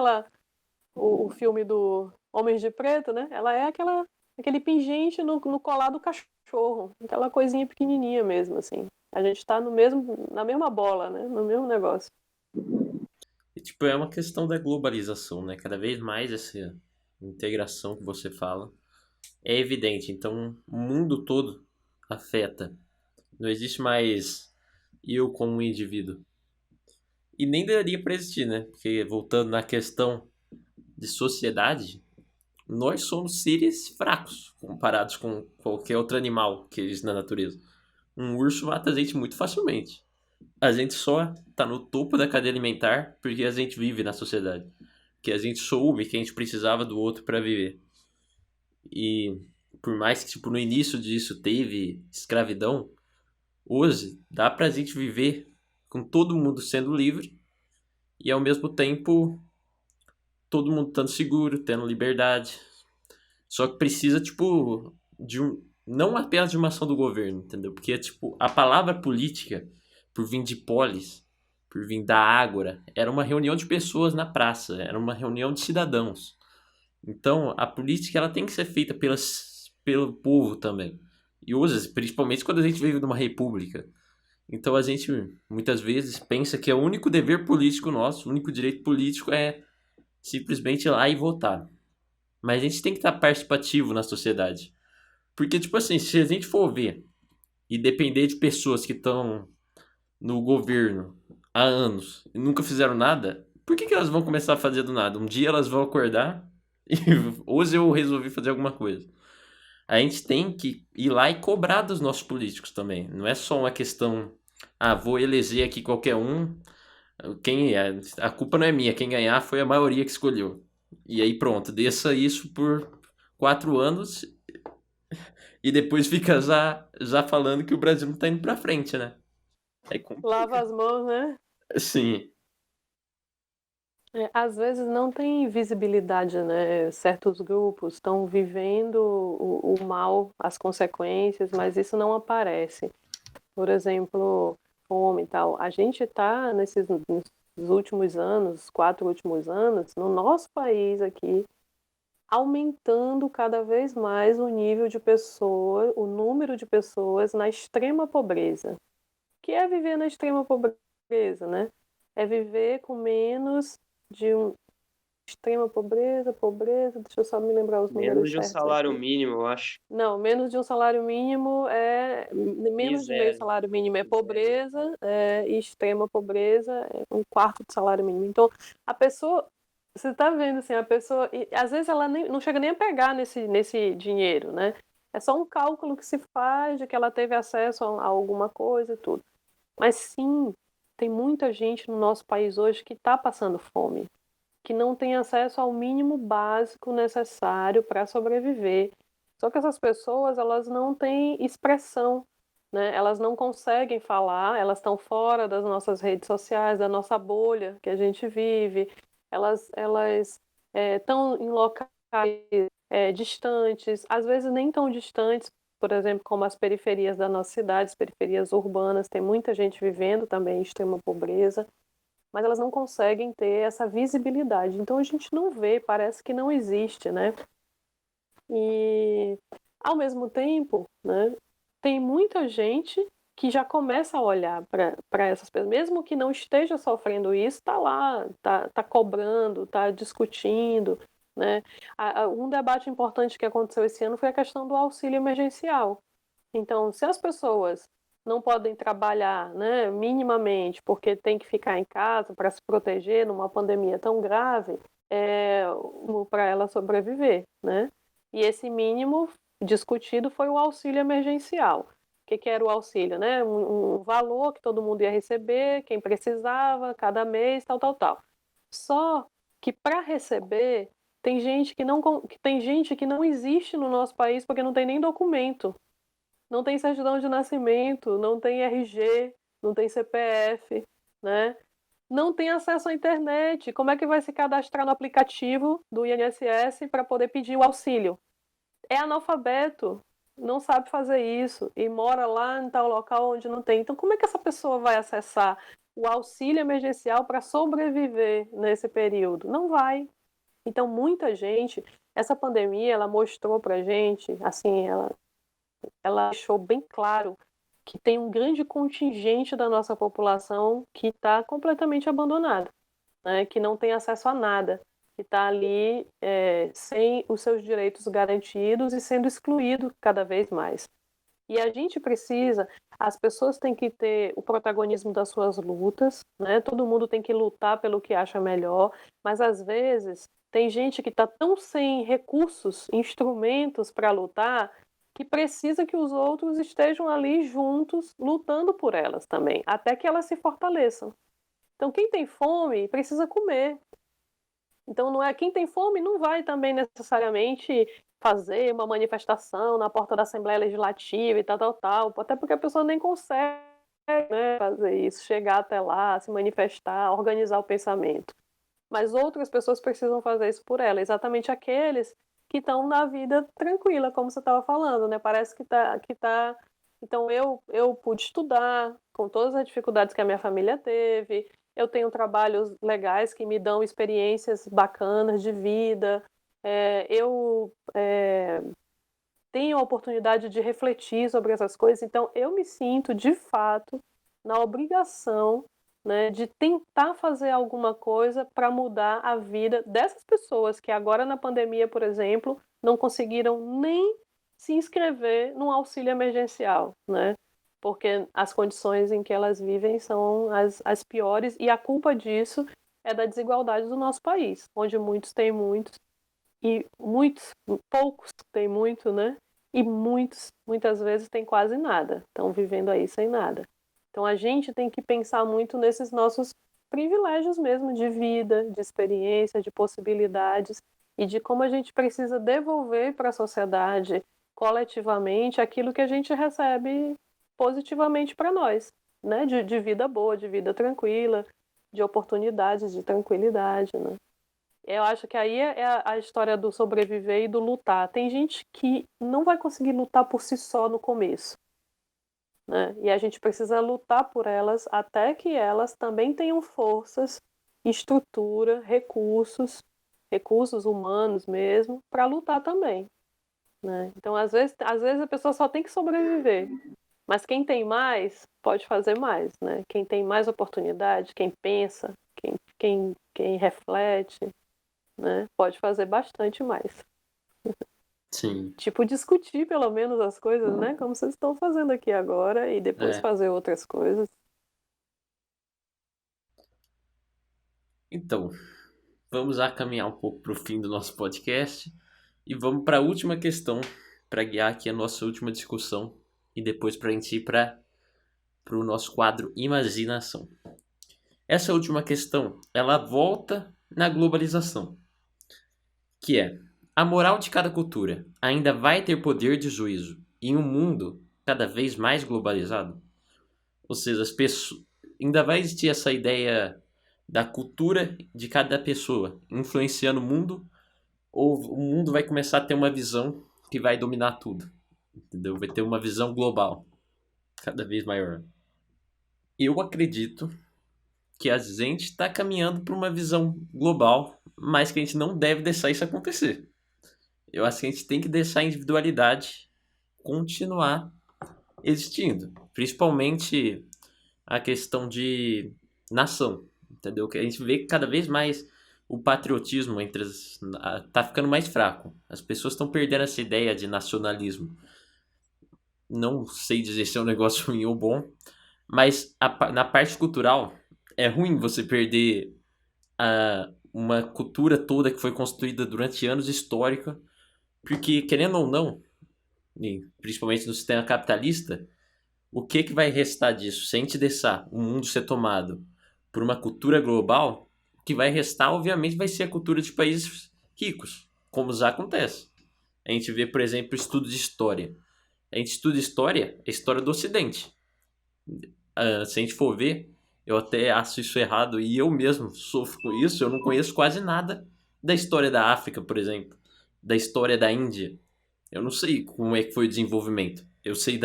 Speaker 2: o filme do Homens de Preto, né? Ela é aquele pingente no colar do cachorro, aquela coisinha pequenininha mesmo, assim. A gente está na mesma bola, né? No mesmo negócio.
Speaker 1: E, tipo, é uma questão da globalização, né? Cada vez mais essa integração que você fala é evidente. Então, o mundo todo afeta. Não existe mais eu como um indivíduo. E nem daria para existir, né? Porque, voltando na questão de sociedade, nós somos seres fracos comparados com qualquer outro animal que existe na natureza. Um urso mata a gente muito facilmente. A gente só tá no topo da cadeia alimentar porque a gente vive na sociedade. Que a gente soube que a gente precisava do outro para viver. E por mais que tipo, no início disso teve escravidão, hoje dá pra gente viver com todo mundo sendo livre e ao mesmo tempo todo mundo estando seguro, tendo liberdade. Só que precisa, tipo, não apenas de uma ação do governo, entendeu? Porque, tipo, a palavra política, por vir de polis, por vir da ágora, era uma reunião de pessoas na praça, era uma reunião de cidadãos. Então, a política ela tem que ser feita pelo povo também. E hoje, principalmente quando a gente vive numa república. Então, a gente muitas vezes pensa que é o único dever político nosso, o único direito político é simplesmente ir lá e votar. Mas a gente tem que estar participativo na sociedade. Porque, tipo assim, se a gente for ver e depender de pessoas que estão no governo há anos e nunca fizeram nada, por que elas vão começar a fazer do nada? Um dia elas vão acordar e hoje eu resolvi fazer alguma coisa. A gente tem que ir lá e cobrar dos nossos políticos também. Não é só uma questão, vou eleger aqui qualquer um, a culpa não é minha, quem ganhar foi a maioria que escolheu. E aí pronto, desça isso por 4 anos e depois fica já falando que o Brasil não tá indo pra frente, né? Aí
Speaker 2: Lava
Speaker 1: complica.
Speaker 2: as mãos, né?
Speaker 1: Sim,
Speaker 2: Às vezes não tem visibilidade, né? Certos grupos estão vivendo o mal, as consequências, mas isso não aparece. Por exemplo, fome e tal. A gente está nos últimos anos, 4 últimos anos, no nosso país aqui, aumentando cada vez mais o nível de pessoas, o número de pessoas na extrema pobreza. O que é viver na extrema pobreza, né? É viver com menos de extrema pobreza, deixa eu só me lembrar os
Speaker 3: Menos
Speaker 2: números
Speaker 3: de um
Speaker 2: certos
Speaker 3: salário
Speaker 2: aqui.
Speaker 3: mínimo, eu acho.
Speaker 2: Não, menos de um salário mínimo menos de meio
Speaker 3: Miséria.
Speaker 2: salário mínimo é
Speaker 3: Miséria.
Speaker 2: pobreza, e extrema pobreza é um quarto de salário mínimo. Então, a pessoa, você está vendo assim, a pessoa, e às vezes ela não chega nem a pegar nesse dinheiro, né? É só um cálculo que se faz de que ela teve acesso a alguma coisa e tudo. Mas sim, tem muita gente no nosso país hoje que está passando fome, que não tem acesso ao mínimo básico necessário para sobreviver. Só que essas pessoas, elas não têm expressão, né? Elas não conseguem falar, elas estão fora das nossas redes sociais, da nossa bolha que a gente vive, elas estão em locais distantes, às vezes nem tão distantes, por exemplo, como as periferias da nossa cidade, as periferias urbanas, tem muita gente vivendo também em extrema pobreza, mas elas não conseguem ter essa visibilidade. Então a gente não vê, parece que não existe, né? E ao mesmo tempo, né, tem muita gente que já começa a olhar para essas pessoas, mesmo que não esteja sofrendo isso, está lá, tá cobrando, está discutindo, né? Um debate importante que aconteceu esse ano foi a questão do auxílio emergencial. Então, se as pessoas não podem trabalhar, né, minimamente, porque tem que ficar em casa para se proteger numa pandemia tão grave, para ela sobreviver, né? E esse mínimo discutido foi o auxílio emergencial. O que era o auxílio, né? Um valor que todo mundo ia receber, quem precisava, cada mês, tal, tal, tal. Só que para receber tem gente que não existe no nosso país porque não tem nem documento, não tem certidão de nascimento, não tem RG, não tem CPF, né? Não tem acesso à internet. Como é que vai se cadastrar no aplicativo do INSS para poder pedir o auxílio? É analfabeto, não sabe fazer isso e mora lá em tal local onde não tem. Então, como é que essa pessoa vai acessar o auxílio emergencial para sobreviver nesse período? Não vai. Então, muita gente, essa pandemia, ela mostrou para gente, assim, ela deixou bem claro que tem um grande contingente da nossa população que está completamente abandonada, né, que não tem acesso a nada, que está ali sem os seus direitos garantidos e sendo excluído cada vez mais. E a gente precisa, as pessoas têm que ter o protagonismo das suas lutas, né? Todo mundo tem que lutar pelo que acha melhor, mas às vezes tem gente que está tão sem recursos, instrumentos para lutar, que precisa que os outros estejam ali juntos, lutando por elas também, até que elas se fortaleçam. Então, quem tem fome precisa comer. Então, não é quem tem fome não vai também necessariamente fazer uma manifestação na porta da Assembleia Legislativa e tal, tal, tal, até porque a pessoa nem consegue, né, fazer isso, chegar até lá, se manifestar, organizar o pensamento. Mas outras pessoas precisam fazer isso por ela, exatamente aqueles que estão na vida tranquila, como você estava falando, né? Parece que tá. Então eu pude estudar com todas as dificuldades que a minha família teve. Eu tenho trabalhos legais que me dão experiências bacanas de vida. Eu tenho a oportunidade de refletir sobre essas coisas. Então eu me sinto de fato na obrigação, né, de tentar fazer alguma coisa para mudar a vida dessas pessoas que agora na pandemia, por exemplo, não conseguiram nem se inscrever no auxílio emergencial, né? Porque as condições em que elas vivem são as piores e a culpa disso é da desigualdade do nosso país, onde muitos têm muitos e poucos têm muito, né? E muitas vezes têm quase nada, estão vivendo aí sem nada. Então a gente tem que pensar muito nesses nossos privilégios mesmo de vida, de experiência, de possibilidades e de como a gente precisa devolver para a sociedade coletivamente aquilo que a gente recebe positivamente para nós, né? De vida boa, de vida tranquila, de oportunidades, de tranquilidade, né? Eu acho que aí é a história do sobreviver e do lutar. Tem gente que não vai conseguir lutar por si só no começo, né? E a gente precisa lutar por elas até que elas também tenham forças, estrutura, recursos humanos mesmo, para lutar também, né? Então, às vezes a pessoa só tem que sobreviver, mas quem tem mais pode fazer mais, né? Quem tem mais oportunidade, quem pensa, quem reflete, né? Pode fazer bastante mais.
Speaker 1: Sim.
Speaker 2: Tipo, discutir pelo menos as coisas, né? Como vocês estão fazendo aqui agora e depois fazer outras coisas.
Speaker 1: Então, vamos lá caminhar um pouco para o fim do nosso podcast e vamos para a última questão para guiar aqui a nossa última discussão e depois para a gente ir para o nosso quadro Imaginação. Essa última questão, ela volta na globalização, que é: a moral de cada cultura ainda vai ter poder de juízo em um mundo cada vez mais globalizado. Ou seja, as pessoas ainda vai existir essa ideia da cultura de cada pessoa influenciando o mundo, ou o mundo vai começar a ter uma visão que vai dominar tudo, entendeu? Vai ter uma visão global, cada vez maior. Eu acredito que a gente está caminhando para uma visão global, mas que a gente não deve deixar isso acontecer. Eu acho que a gente tem que deixar a individualidade continuar existindo, principalmente a questão de nação, entendeu? Que a gente vê que cada vez mais o patriotismo tá ficando mais fraco. As pessoas estão perdendo essa ideia de nacionalismo. Não sei dizer se é um negócio ruim ou bom, mas na parte cultural é ruim você perder uma cultura toda que foi construída durante anos histórica, porque querendo ou não, e principalmente no sistema capitalista, o que vai restar disso? Se a gente deixar o mundo ser tomado por uma cultura global, o que vai restar, obviamente, vai ser a cultura de países ricos, como já acontece. A gente vê, por exemplo, o estudo de história. A gente estuda história, a história do Ocidente. Se a gente for ver, eu até acho isso errado e eu mesmo sofro com isso. Eu não conheço quase nada da história da África, por exemplo, da história da Índia. Eu não sei como é que foi o desenvolvimento. Eu sei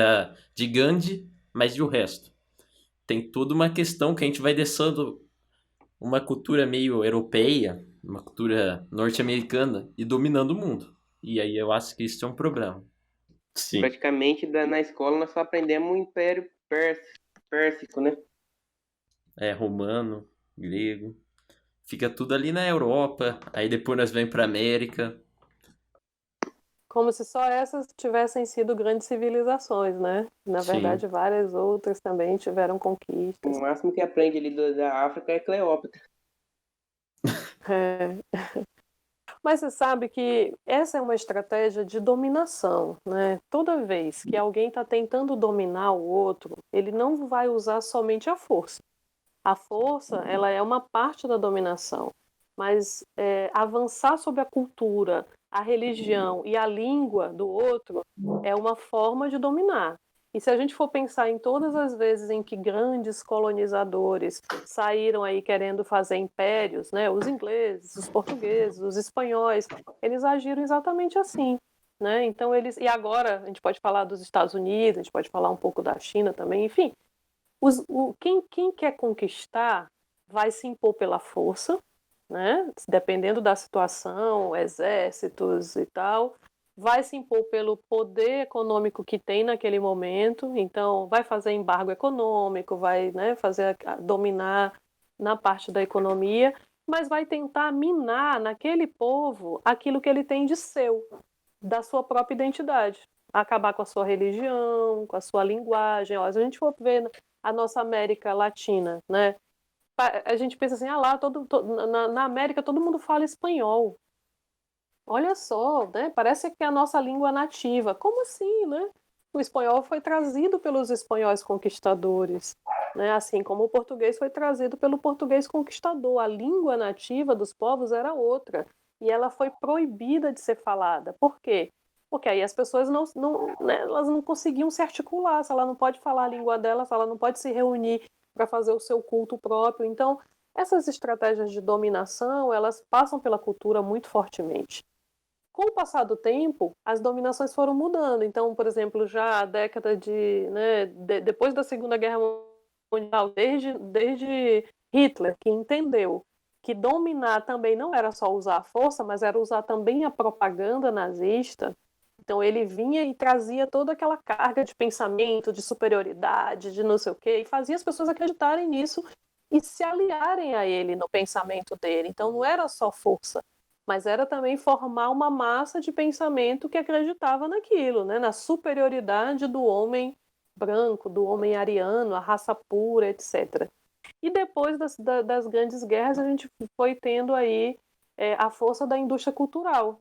Speaker 1: de Gandhi, mas e o resto? Tem toda uma questão que a gente vai deixando uma cultura meio europeia, uma cultura norte-americana e dominando o mundo. E aí eu acho que isso é um problema. Sim.
Speaker 4: Praticamente na escola nós só aprendemos o Império Pérsico, né?
Speaker 1: Romano, grego. Fica tudo ali na Europa, aí depois nós vem pra América.
Speaker 2: Como se só essas tivessem sido grandes civilizações, né? Na
Speaker 1: Sim.
Speaker 2: verdade, várias outras também tiveram conquistas.
Speaker 4: O máximo que aprende ali da África é Cleópatra.
Speaker 2: É. Mas você sabe que essa é uma estratégia de dominação, né? Toda vez que alguém está tentando dominar o outro, ele não vai usar somente a força. A força, ela é uma parte da dominação, mas avançar sobre a cultura, a religião e a língua do outro é uma forma de dominar. E se a gente for pensar em todas as vezes em que grandes colonizadores saíram aí querendo fazer impérios, né, os ingleses, os portugueses, os espanhóis, eles agiram exatamente assim. Né? Então e agora a gente pode falar dos Estados Unidos, a gente pode falar um pouco da China também, enfim, quem quer conquistar vai se impor pela força, né? Dependendo da situação, exércitos e tal, vai se impor pelo poder econômico que tem naquele momento, então vai fazer embargo econômico, vai, né, dominar na parte da economia, mas vai tentar minar naquele povo aquilo que ele tem de seu, da sua própria identidade. Acabar com a sua religião, com a sua linguagem. Ó, se a gente for ver a nossa América Latina, né? A gente pensa assim, na América todo mundo fala espanhol. Olha só, né? Parece que é a nossa língua nativa. Como assim, né? O espanhol foi trazido pelos espanhóis conquistadores, né? Assim como o português foi trazido pelo português conquistador. A língua nativa dos povos era outra e ela foi proibida de ser falada. Por quê? Porque aí as pessoas né, elas não conseguiam se articular. Se ela não pode falar a língua dela, se ela não pode se reunir para fazer o seu culto próprio. Então, essas estratégias de dominação, elas passam pela cultura muito fortemente. Com o passar do tempo, as dominações foram mudando. Então, por exemplo, já a década depois da Segunda Guerra Mundial, desde Hitler, que entendeu que dominar também não era só usar a força, mas era usar também a propaganda nazista. Então ele vinha e trazia toda aquela carga de pensamento, de superioridade, de não sei o quê, e fazia as pessoas acreditarem nisso e se aliarem a ele no pensamento dele. Então não era só força, mas era também formar uma massa de pensamento que acreditava naquilo, né? Na superioridade do homem branco, do homem ariano, a raça pura, etc. E depois das grandes guerras, a gente foi tendo aí a força da indústria cultural,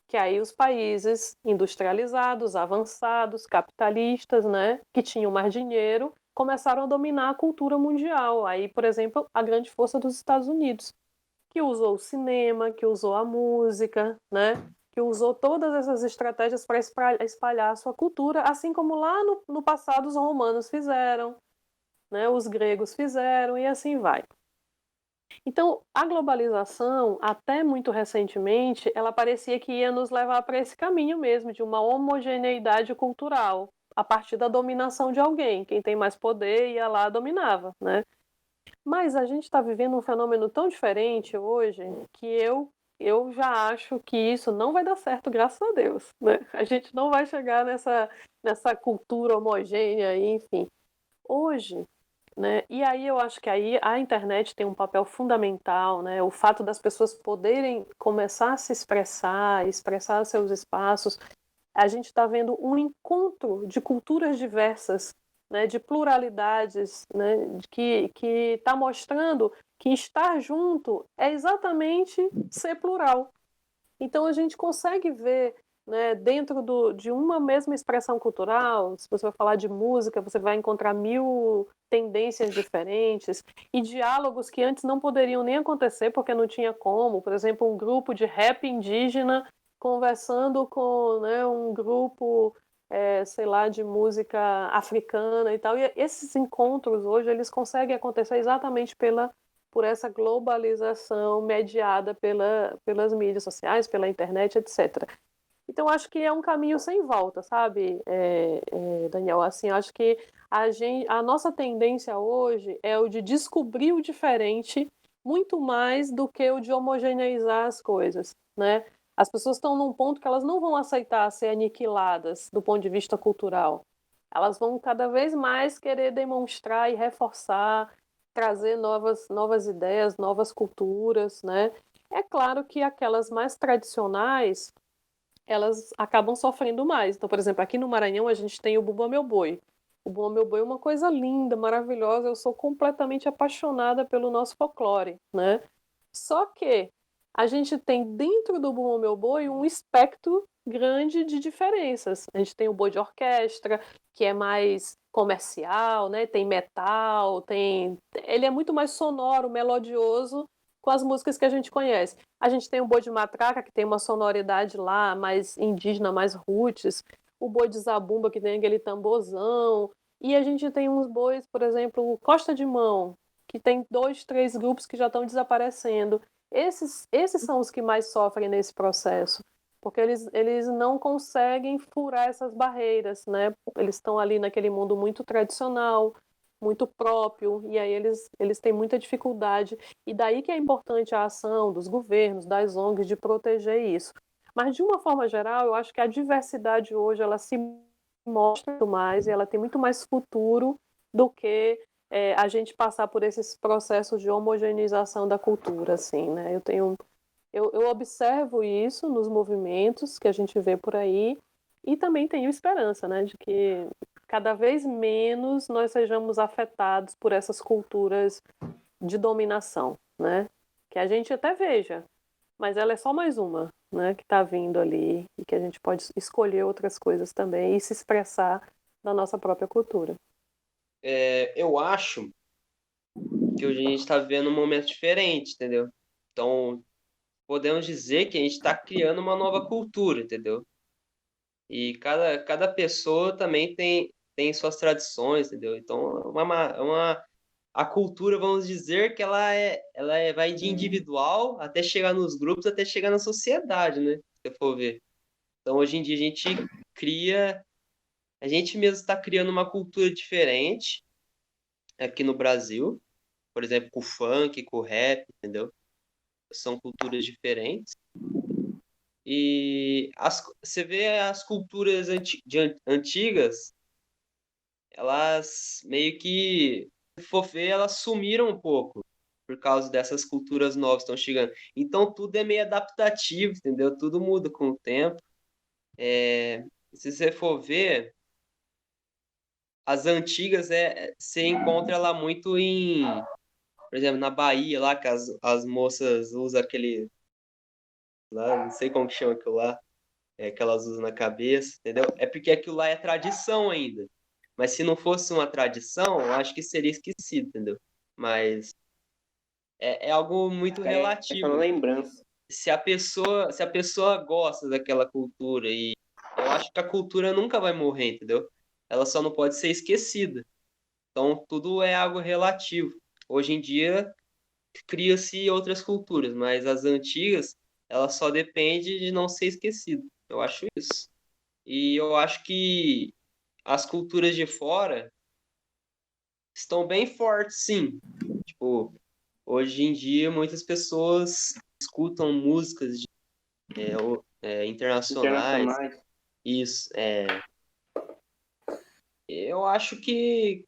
Speaker 2: que aí os países industrializados, avançados, capitalistas, né, que tinham mais dinheiro, começaram a dominar a cultura mundial. Aí, por exemplo, a grande força dos Estados Unidos, que usou o cinema, que usou a música, né, que usou todas essas estratégias para espalhar a sua cultura, assim como lá no passado os romanos fizeram, né, os gregos fizeram e assim vai. Então, a globalização, até muito recentemente, ela parecia que ia nos levar para esse caminho mesmo, de uma homogeneidade cultural, a partir da dominação de alguém. Quem tem mais poder ia lá dominava, né? Mas a gente está vivendo um fenômeno tão diferente hoje que eu já acho que isso não vai dar certo, graças a Deus, né? A gente não vai chegar nessa cultura homogênea, enfim. Hoje, né? E aí eu acho que aí a internet tem um papel fundamental, né? O fato das pessoas poderem começar a se expressar seus espaços. A gente está vendo um encontro de culturas diversas, né? De pluralidades, né? Que está mostrando que estar junto é exatamente ser plural. Então a gente consegue ver, né, dentro de uma mesma expressão cultural, se você vai falar de música, você vai encontrar 1000 tendências diferentes e diálogos que antes não poderiam nem acontecer porque não tinha como. Por exemplo, um grupo de rap indígena conversando com, né, um grupo, sei lá, de música africana e tal. E esses encontros hoje eles conseguem acontecer exatamente por essa globalização mediada pelas mídias sociais, pela internet, etc. Então, acho que é um caminho sem volta, sabe, Daniel? Assim, acho que a nossa tendência hoje é o de descobrir o diferente muito mais do que o de homogeneizar as coisas, né? As pessoas estão num ponto que elas não vão aceitar ser aniquiladas do ponto de vista cultural. Elas vão cada vez mais querer demonstrar e reforçar, trazer novas ideias, novas culturas, né? É claro que aquelas mais tradicionais, elas acabam sofrendo mais. Então, por exemplo, aqui no Maranhão a gente tem o Bumba Meu Boi. O Bumba Meu Boi é uma coisa linda, maravilhosa. Eu sou completamente apaixonada pelo nosso folclore, né? Só que a gente tem dentro do Bumba Meu Boi um espectro grande de diferenças. A gente tem o boi de orquestra, que é mais comercial, né? Tem metal, ele é muito mais sonoro, melodioso com as músicas que a gente conhece. A gente tem o boi de matraca, que tem uma sonoridade lá mais indígena, mais roots. O boi de zabumba, que tem aquele tamborzão. E a gente tem uns bois, por exemplo, Costa de Mão, que tem 2, 3 grupos que já estão desaparecendo. Esses são os que mais sofrem nesse processo, porque eles não conseguem furar essas barreiras, né? Eles estão ali naquele mundo muito tradicional, muito próprio, e aí eles têm muita dificuldade. E daí que é importante a ação dos governos, das ONGs, de proteger isso. Mas, de uma forma geral, eu acho que a diversidade hoje ela se mostra muito mais e ela tem muito mais futuro do que a gente passar por esses processos de homogeneização da cultura, assim, né? Eu observo isso nos movimentos que a gente vê por aí e também tenho esperança, né, de que cada vez menos nós sejamos afetados por essas culturas de dominação, né? Que a gente até veja, mas ela é só mais uma, né, que está vindo ali e que a gente pode escolher outras coisas também e se expressar na nossa própria cultura.
Speaker 3: Eu acho que hoje a gente está vivendo um momento diferente, entendeu? Então, podemos dizer que a gente está criando uma nova cultura, entendeu? E cada pessoa também tem suas tradições, entendeu? Então, a cultura, vamos dizer que vai de individual até chegar nos grupos, até chegar na sociedade, né? Se você for ver. Então, hoje em dia, a gente mesmo está criando uma cultura diferente aqui no Brasil, por exemplo, com o funk, com o rap, entendeu? São culturas diferentes. E você vê as culturas antigas, elas meio que, se for ver, elas sumiram um pouco por causa dessas culturas novas que estão chegando. Então tudo é meio adaptativo, entendeu? Tudo muda com o tempo. Se você for ver, as antigas você encontra lá muito por exemplo, na Bahia, lá que as moças usam aquele, lá, não sei como que chama aquilo lá, que elas usam na cabeça, entendeu? É porque aquilo lá é tradição ainda. Mas se não fosse uma tradição, eu acho que seria esquecido, entendeu? Mas é algo muito
Speaker 4: É só uma
Speaker 3: relativo.
Speaker 4: lembrança.
Speaker 3: se a pessoa gosta daquela cultura, e eu acho que a cultura nunca vai morrer, entendeu? Ela só não pode ser esquecida. Então, tudo é algo relativo. Hoje em dia, cria-se outras culturas, mas as antigas, ela só depende de não ser esquecida. Eu acho isso. E eu acho que as culturas de fora estão bem fortes, sim. Tipo, hoje em dia, muitas pessoas escutam músicas internacionais.
Speaker 4: Internacionais.
Speaker 3: Isso. Eu acho que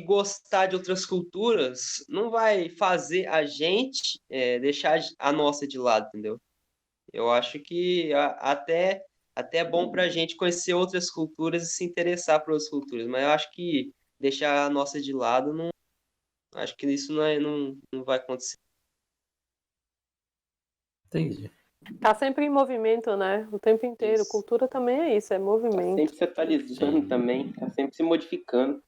Speaker 3: gostar de outras culturas não vai fazer a gente deixar a nossa de lado, entendeu? Eu acho que até é bom para a gente conhecer outras culturas e se interessar por outras culturas, mas eu acho que deixar a nossa de lado, não, acho que isso não vai acontecer.
Speaker 1: Entendi.
Speaker 2: Tá sempre em movimento, né? O tempo inteiro.
Speaker 3: Isso.
Speaker 2: Cultura também é isso, é
Speaker 4: Tá
Speaker 2: movimento.
Speaker 4: sempre se atualizando
Speaker 1: Sim.
Speaker 4: também, tá sempre se modificando.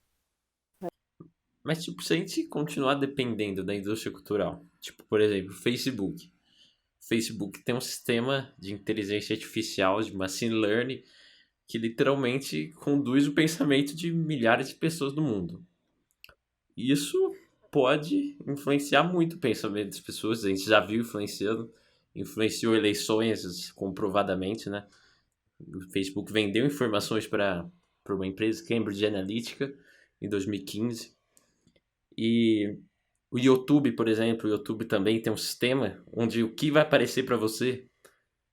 Speaker 1: Mas, tipo, se a gente continuar dependendo da indústria cultural, tipo, por exemplo, Facebook. O Facebook tem um sistema de inteligência artificial, de machine learning, que literalmente conduz o pensamento de milhares de pessoas do mundo. Isso pode influenciar muito o pensamento das pessoas. A gente já viu influenciando, influenciou eleições comprovadamente, né? O Facebook vendeu informações para uma empresa, Cambridge Analytica, em 2015. E o YouTube, por exemplo, o YouTube também tem um sistema onde o que vai aparecer para você,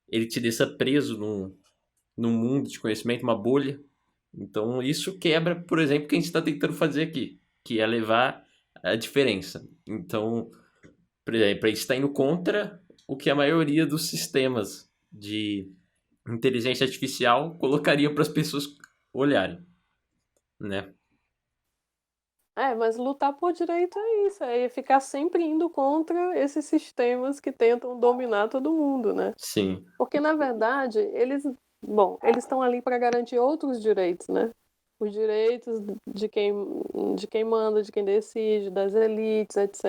Speaker 1: ele te deixa preso num mundo de conhecimento, uma bolha. Então isso quebra, por exemplo, o que a gente está tentando fazer aqui, que é levar a diferença. Então, por exemplo, a gente está indo contra o que a maioria dos sistemas de inteligência artificial colocaria para as pessoas olharem, né?
Speaker 2: Mas lutar por direito é isso, é ficar sempre indo contra esses sistemas que tentam dominar todo mundo, né?
Speaker 1: Sim,
Speaker 2: Porque, na verdade, eles estão ali para garantir outros direitos, né? Os direitos de quem manda, de quem decide, das elites, etc.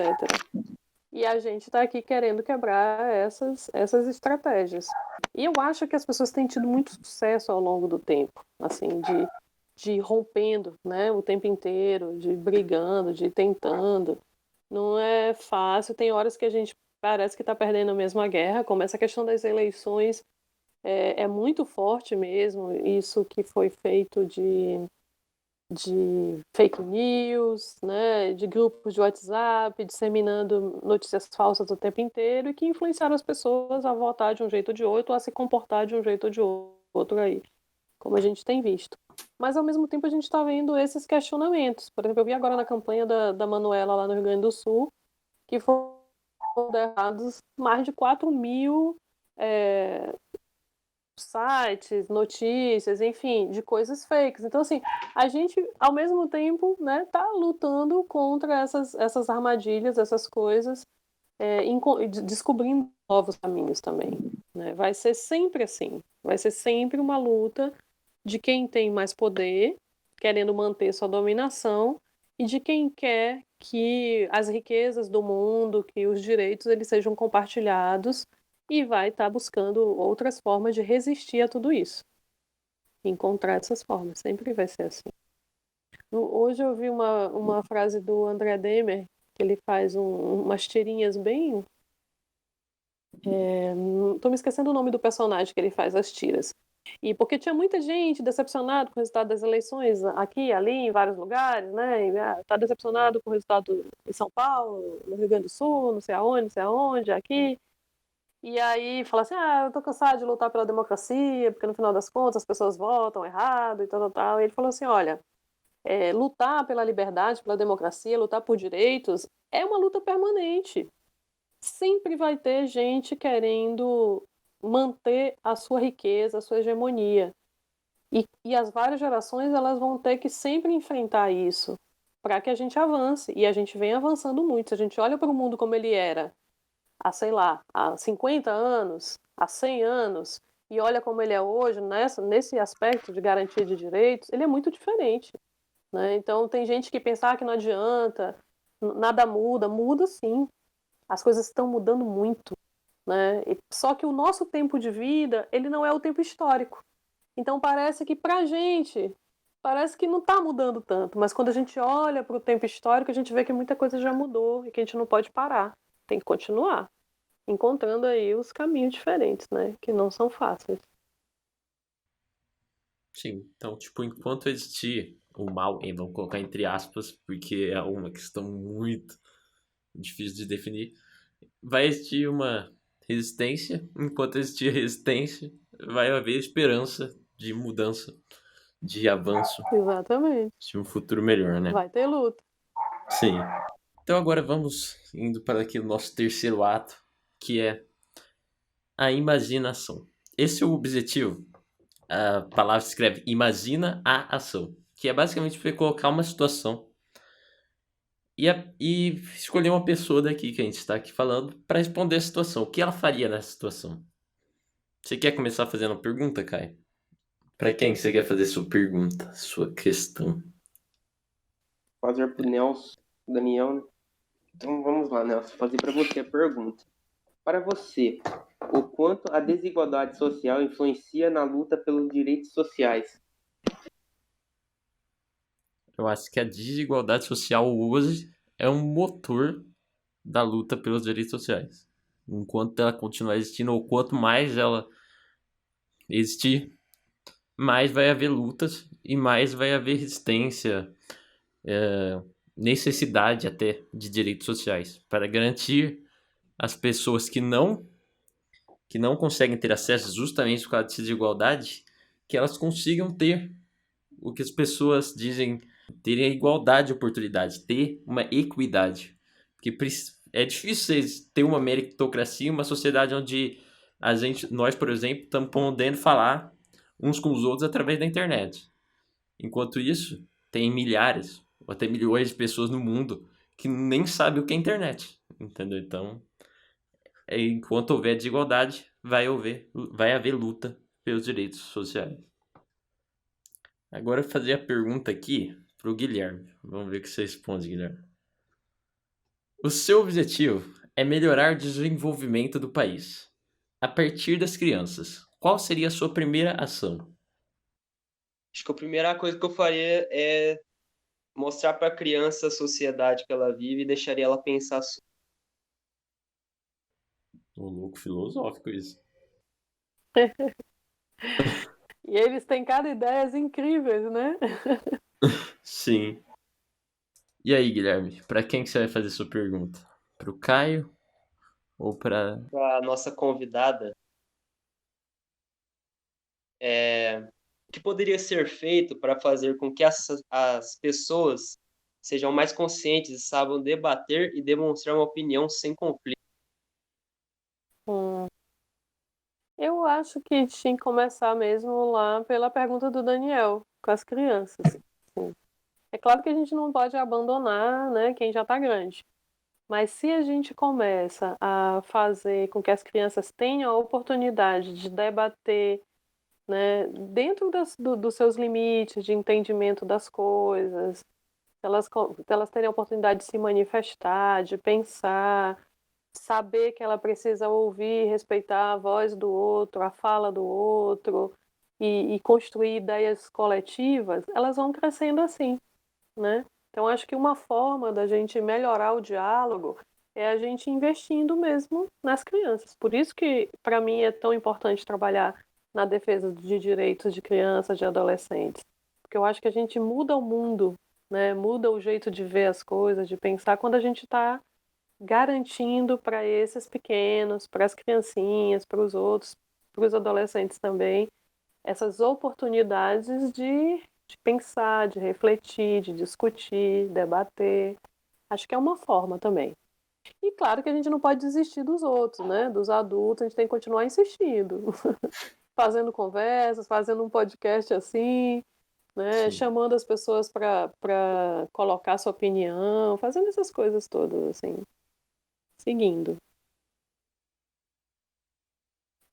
Speaker 2: E a gente está aqui querendo quebrar essas estratégias. E eu acho que as pessoas têm tido muito sucesso ao longo do tempo, assim, de ir rompendo, né, o tempo inteiro, de ir brigando, de ir tentando. Não é fácil, tem horas que a gente parece que está perdendo mesmo a guerra, como essa questão das eleições é muito forte mesmo, isso que foi feito de fake news, né, de grupos de WhatsApp, disseminando notícias falsas o tempo inteiro e que influenciaram as pessoas a votar de um jeito ou de outro, ou a se comportar de um jeito ou de outro aí, como a gente tem visto. Mas, ao mesmo tempo, a gente está vendo esses questionamentos. Por exemplo, eu vi agora na campanha da Manuela lá no Rio Grande do Sul, que foram derrados mais de 4.000 sites, notícias, enfim, de coisas fakes. Então, assim, a gente, ao mesmo tempo, né, tá lutando contra essas armadilhas, essas coisas, descobrindo novos caminhos também. Né? Vai ser sempre assim. Vai ser sempre uma luta de quem tem mais poder, querendo manter sua dominação, e de quem quer que as riquezas do mundo, que os direitos, eles sejam compartilhados e vai estar buscando outras formas de resistir a tudo isso. Encontrar essas formas, sempre vai ser assim. Hoje eu vi uma frase do André Demer, que ele faz umas tirinhas bem. Tô me esquecendo o nome do personagem que ele faz as tiras. E porque tinha muita gente decepcionada com o resultado das eleições aqui, ali, em vários lugares, né? E, tá decepcionado com o resultado em São Paulo, no Rio Grande do Sul, não sei aonde, aqui. E aí fala assim, eu tô cansado de lutar pela democracia, porque no final das contas as pessoas votam errado e tal. E ele falou assim, olha, lutar pela liberdade, pela democracia, lutar por direitos, é uma luta permanente. Sempre vai ter gente querendo manter a sua riqueza, a sua hegemonia. E as várias gerações elas vão ter que sempre enfrentar isso para que a gente avance. E a gente vem avançando muito. Se a gente olha para o mundo como ele era há, sei lá, há 50 anos, há 100 anos, e olha como ele é hoje, nesse aspecto de garantia de direitos, ele é muito diferente. Né? Então, tem gente que pensa que não adianta, nada muda. Muda sim. As coisas estão mudando muito. né? Só que o nosso tempo de vida, ele não é o tempo histórico. Então parece que pra gente, parece que não está mudando tanto, mas quando a gente olha para o tempo histórico, a gente vê que muita coisa já mudou e que a gente não pode parar, tem que continuar, encontrando aí os caminhos diferentes, né? Que não são fáceis.
Speaker 1: Sim, então, tipo, enquanto existir o mal, e vamos colocar entre aspas, porque é uma questão muito difícil de definir, vai existir uma resistência. Enquanto existir resistência, vai haver esperança de mudança, de avanço,
Speaker 2: Exatamente.
Speaker 1: de um futuro melhor, né?
Speaker 2: Vai ter luta.
Speaker 1: Sim. Então agora vamos indo para aqui o nosso terceiro ato, que é a imaginação. Esse é o objetivo. A palavra se escreve imagina a ação, que é basicamente você colocar uma situação e escolher uma pessoa daqui que a gente está aqui falando para responder a situação. O que ela faria nessa situação? Você quer começar fazendo uma pergunta, Caio? Para quem você quer fazer sua pergunta, sua questão?
Speaker 4: Fazer pro Nelson, Daniel, né? Então vamos lá, Nelson, fazer para você a pergunta. Para você, o quanto a desigualdade social influencia na luta pelos direitos sociais?
Speaker 1: Eu acho que a desigualdade social hoje é um motor da luta pelos direitos sociais. Enquanto ela continuar existindo, ou quanto mais ela existir, mais vai haver lutas e mais vai haver resistência, necessidade até de direitos sociais para garantir às pessoas que não conseguem ter acesso justamente por causa de desigualdade, que elas consigam ter o que as pessoas dizem terem a igualdade de oportunidade, ter uma equidade. Porque é difícil ter uma meritocracia, uma sociedade onde nós, por exemplo, estamos podendo falar uns com os outros através da internet. Enquanto isso, tem milhares ou até milhões de pessoas no mundo que nem sabem o que é internet, entendeu? Então, enquanto houver desigualdade, vai haver luta pelos direitos sociais. Agora eu vou fazer a pergunta aqui pro Guilherme. Vamos ver o que você responde, Guilherme. O seu objetivo é melhorar o desenvolvimento do país. A partir das crianças, qual seria a sua primeira ação?
Speaker 3: Acho que a primeira coisa que eu faria é mostrar para a criança a sociedade que ela vive e deixaria ela pensar sobre.
Speaker 1: Um louco filosófico isso.
Speaker 2: E eles têm cada ideias incríveis, né?
Speaker 1: Sim. E aí, Guilherme, para quem que você vai fazer sua pergunta? Pro Caio ou para
Speaker 3: A nossa convidada, o que poderia ser feito para fazer com que as pessoas sejam mais conscientes e saibam debater e demonstrar uma opinião sem conflito?
Speaker 2: Hum. Eu acho que tinha que começar mesmo lá pela pergunta do Daniel, com as crianças. Sim. É claro que a gente não pode abandonar, né, quem já está grande. Mas se a gente começa a fazer com que as crianças tenham a oportunidade de debater, né, dentro dos seus limites de entendimento das coisas, elas terem a oportunidade de se manifestar, de pensar, saber que ela precisa ouvir, respeitar a voz do outro, a fala do outro e construir ideias coletivas, elas vão crescendo assim, né? Então acho que uma forma da gente melhorar o diálogo é a gente investindo mesmo nas crianças. Por isso que para mim é tão importante trabalhar na defesa de direitos de crianças, de adolescentes, porque eu acho que a gente muda o mundo, né? Muda o jeito de ver as coisas, de pensar quando a gente está garantindo para esses pequenos, para as criancinhas, para os outros, para os adolescentes também, essas oportunidades de pensar, de refletir, de discutir, debater. Acho que é uma forma também. E claro que a gente não pode desistir dos outros, né? Dos adultos, a gente tem que continuar insistindo, fazendo conversas, fazendo um podcast assim, né?
Speaker 1: Sim.
Speaker 2: Chamando as pessoas para colocar sua opinião, fazendo essas coisas todas assim, seguindo.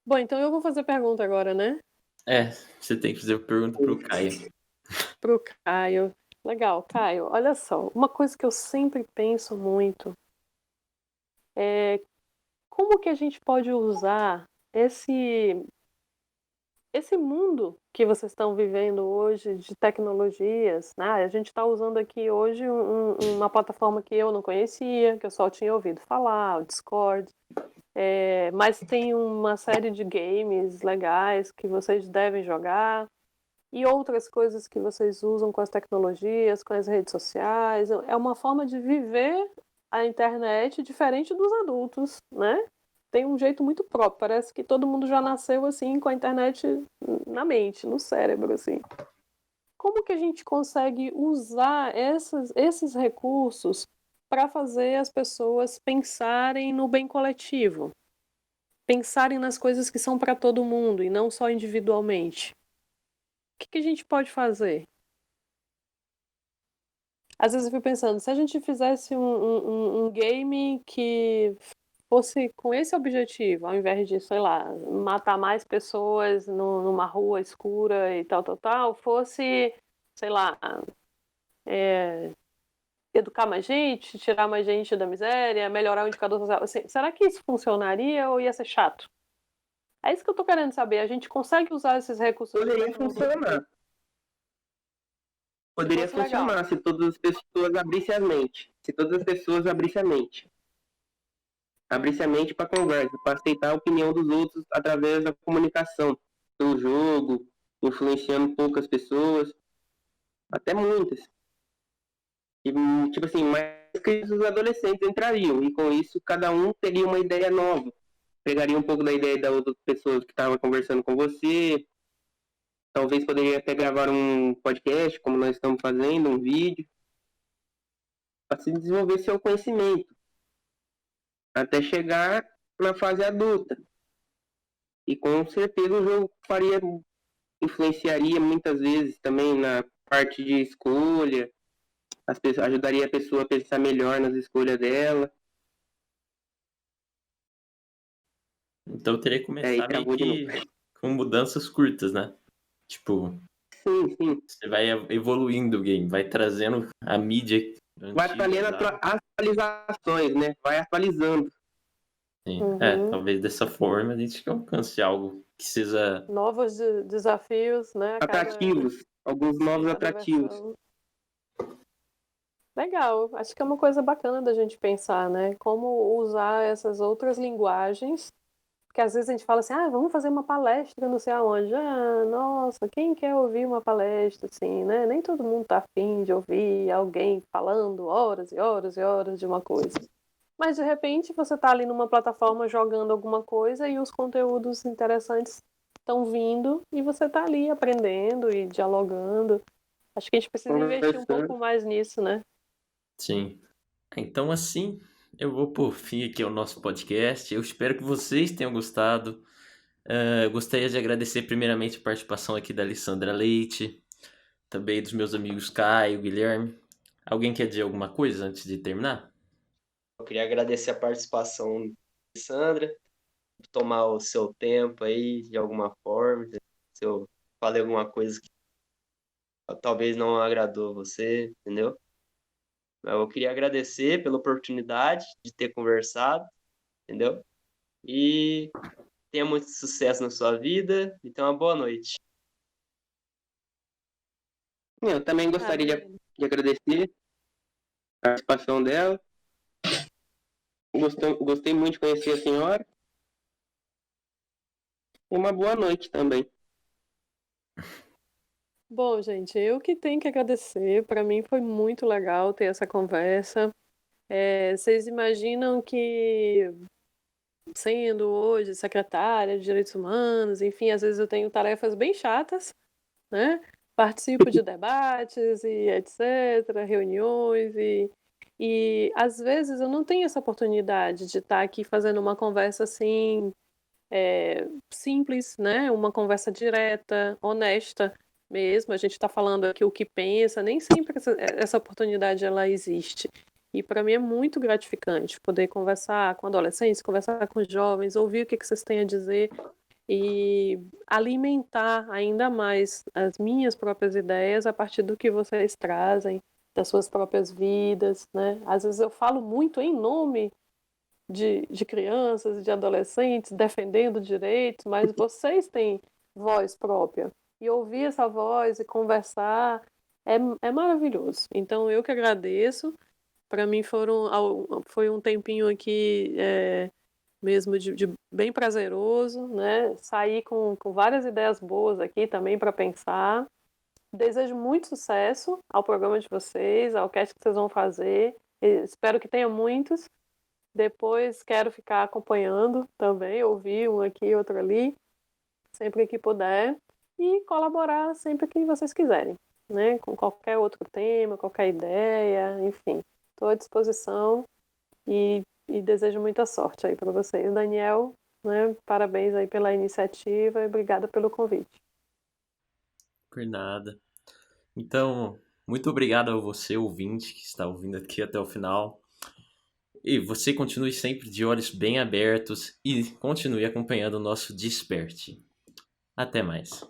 Speaker 2: Bom, então eu vou fazer pergunta agora, né?
Speaker 1: Você tem que fazer a pergunta pro Caio.
Speaker 2: Pro Caio. Legal, Caio, olha só, uma coisa que eu sempre penso muito é como que a gente pode usar esse mundo que vocês estão vivendo hoje de tecnologias, né? A gente está usando aqui hoje uma plataforma que eu não conhecia, que eu só tinha ouvido falar, o Discord. Mas tem uma série de games legais que vocês devem jogar e outras coisas que vocês usam com as tecnologias, com as redes sociais. É uma forma de viver a internet diferente dos adultos, né? Tem um jeito muito próprio. Parece que todo mundo já nasceu assim com a internet na mente, no cérebro, assim. Como que a gente consegue usar esses recursos para fazer as pessoas pensarem no bem coletivo? Pensarem nas coisas que são para todo mundo e não só individualmente? O que a gente pode fazer? Às vezes eu fico pensando, se a gente fizesse um game que fosse com esse objetivo, ao invés de, sei lá, matar mais pessoas numa rua escura e tal, fosse, sei lá, educar mais gente, tirar mais gente da miséria, melhorar o indicador social. Assim, será que isso funcionaria ou ia ser chato? É isso que eu tô querendo saber. A gente consegue usar esses recursos?
Speaker 4: Poderia funcionar. Poderia
Speaker 2: fosse legal.
Speaker 4: funcionar se todas as pessoas abrissem a mente. Se todas as pessoas abrissem a mente. Abrissem a mente para conversa, para aceitar a opinião dos outros através da comunicação, pelo jogo, influenciando poucas pessoas, até muitas. E, tipo assim, mais crianças e adolescentes entrariam, e com isso cada um teria uma ideia nova. Pegaria um pouco da ideia das outras pessoas que estavam conversando com você, talvez poderia até gravar um podcast, como nós estamos fazendo, um vídeo, para se desenvolver seu conhecimento, até chegar na fase adulta. E com certeza o jogo influenciaria muitas vezes também na parte de escolha, ajudaria a pessoa a pensar melhor nas escolhas dela.
Speaker 1: Então teria que começar meio que com mudanças curtas, né? Tipo,
Speaker 4: sim.
Speaker 1: você vai evoluindo o game, vai trazendo a mídia
Speaker 4: vai trazendo atualizações, né? Vai atualizando.
Speaker 1: Sim. Talvez dessa forma a gente alcance algo que seja...
Speaker 2: Novos desafios, né?
Speaker 4: Atrativos. Alguns novos atrativos.
Speaker 2: Versão. Legal. Acho que é uma coisa bacana da gente pensar, né? Como usar essas outras linguagens. Porque às vezes a gente fala assim, vamos fazer uma palestra não sei aonde. Nossa, quem quer ouvir uma palestra, assim, né? Nem todo mundo tá afim de ouvir alguém falando horas e horas e horas de uma coisa. Mas, de repente, você está ali numa plataforma jogando alguma coisa e os conteúdos interessantes estão vindo e você está ali aprendendo e dialogando. Acho que a gente precisa investir um pouco mais nisso, né?
Speaker 1: Sim. Então, assim, eu vou por fim aqui ao nosso podcast. Eu espero que vocês tenham gostado. Gostaria de agradecer primeiramente a participação aqui da Alessandra Leite, também dos meus amigos Caio, Guilherme. Alguém quer dizer alguma coisa antes de terminar?
Speaker 3: Eu queria agradecer a participação da Sandra, tomar o seu tempo aí de alguma forma. Se eu falei alguma coisa que talvez não agradou você, entendeu? Eu queria agradecer pela oportunidade de ter conversado, entendeu? E tenha muito sucesso na sua vida e tenha uma boa noite.
Speaker 4: Eu também gostaria de agradecer a participação dela. Gostei muito de conhecer a senhora. E uma boa noite também.
Speaker 2: Bom, gente, eu que tenho que agradecer. Para mim foi muito legal ter essa conversa. Vocês imaginam que, sendo hoje secretária de Direitos Humanos, enfim, às vezes eu tenho tarefas bem chatas, né? Participo de debates e etc., reuniões e às vezes eu não tenho essa oportunidade de estar aqui fazendo uma conversa assim simples, né? Uma conversa direta, honesta mesmo. A gente está falando aqui o que pensa, nem sempre essa oportunidade ela existe. E para mim é muito gratificante poder conversar com adolescentes, conversar com jovens, ouvir o que vocês têm a dizer e alimentar ainda mais as minhas próprias ideias a partir do que vocês trazem, das suas próprias vidas, né? Às vezes eu falo muito em nome de crianças, de adolescentes, defendendo direitos, mas vocês têm voz própria. E ouvir essa voz e conversar é maravilhoso. Então, eu que agradeço. Para mim foi um tempinho aqui mesmo de bem prazeroso, né? Saí com várias ideias boas aqui também para pensar. Desejo muito sucesso ao programa de vocês, ao cast que vocês vão fazer. Espero que tenha muitos. Depois quero ficar acompanhando também, ouvir um aqui, outro ali, sempre que puder. E colaborar sempre que vocês quiserem, né? Com qualquer outro tema, qualquer ideia, enfim. Estou à disposição e desejo muita sorte aí para vocês. Daniel, né? Parabéns aí pela iniciativa e obrigada pelo convite.
Speaker 1: Por nada. Então, muito obrigado a você, ouvinte, que está ouvindo aqui até o final. E você continue sempre de olhos bem abertos e continue acompanhando o nosso Desperte. Até mais.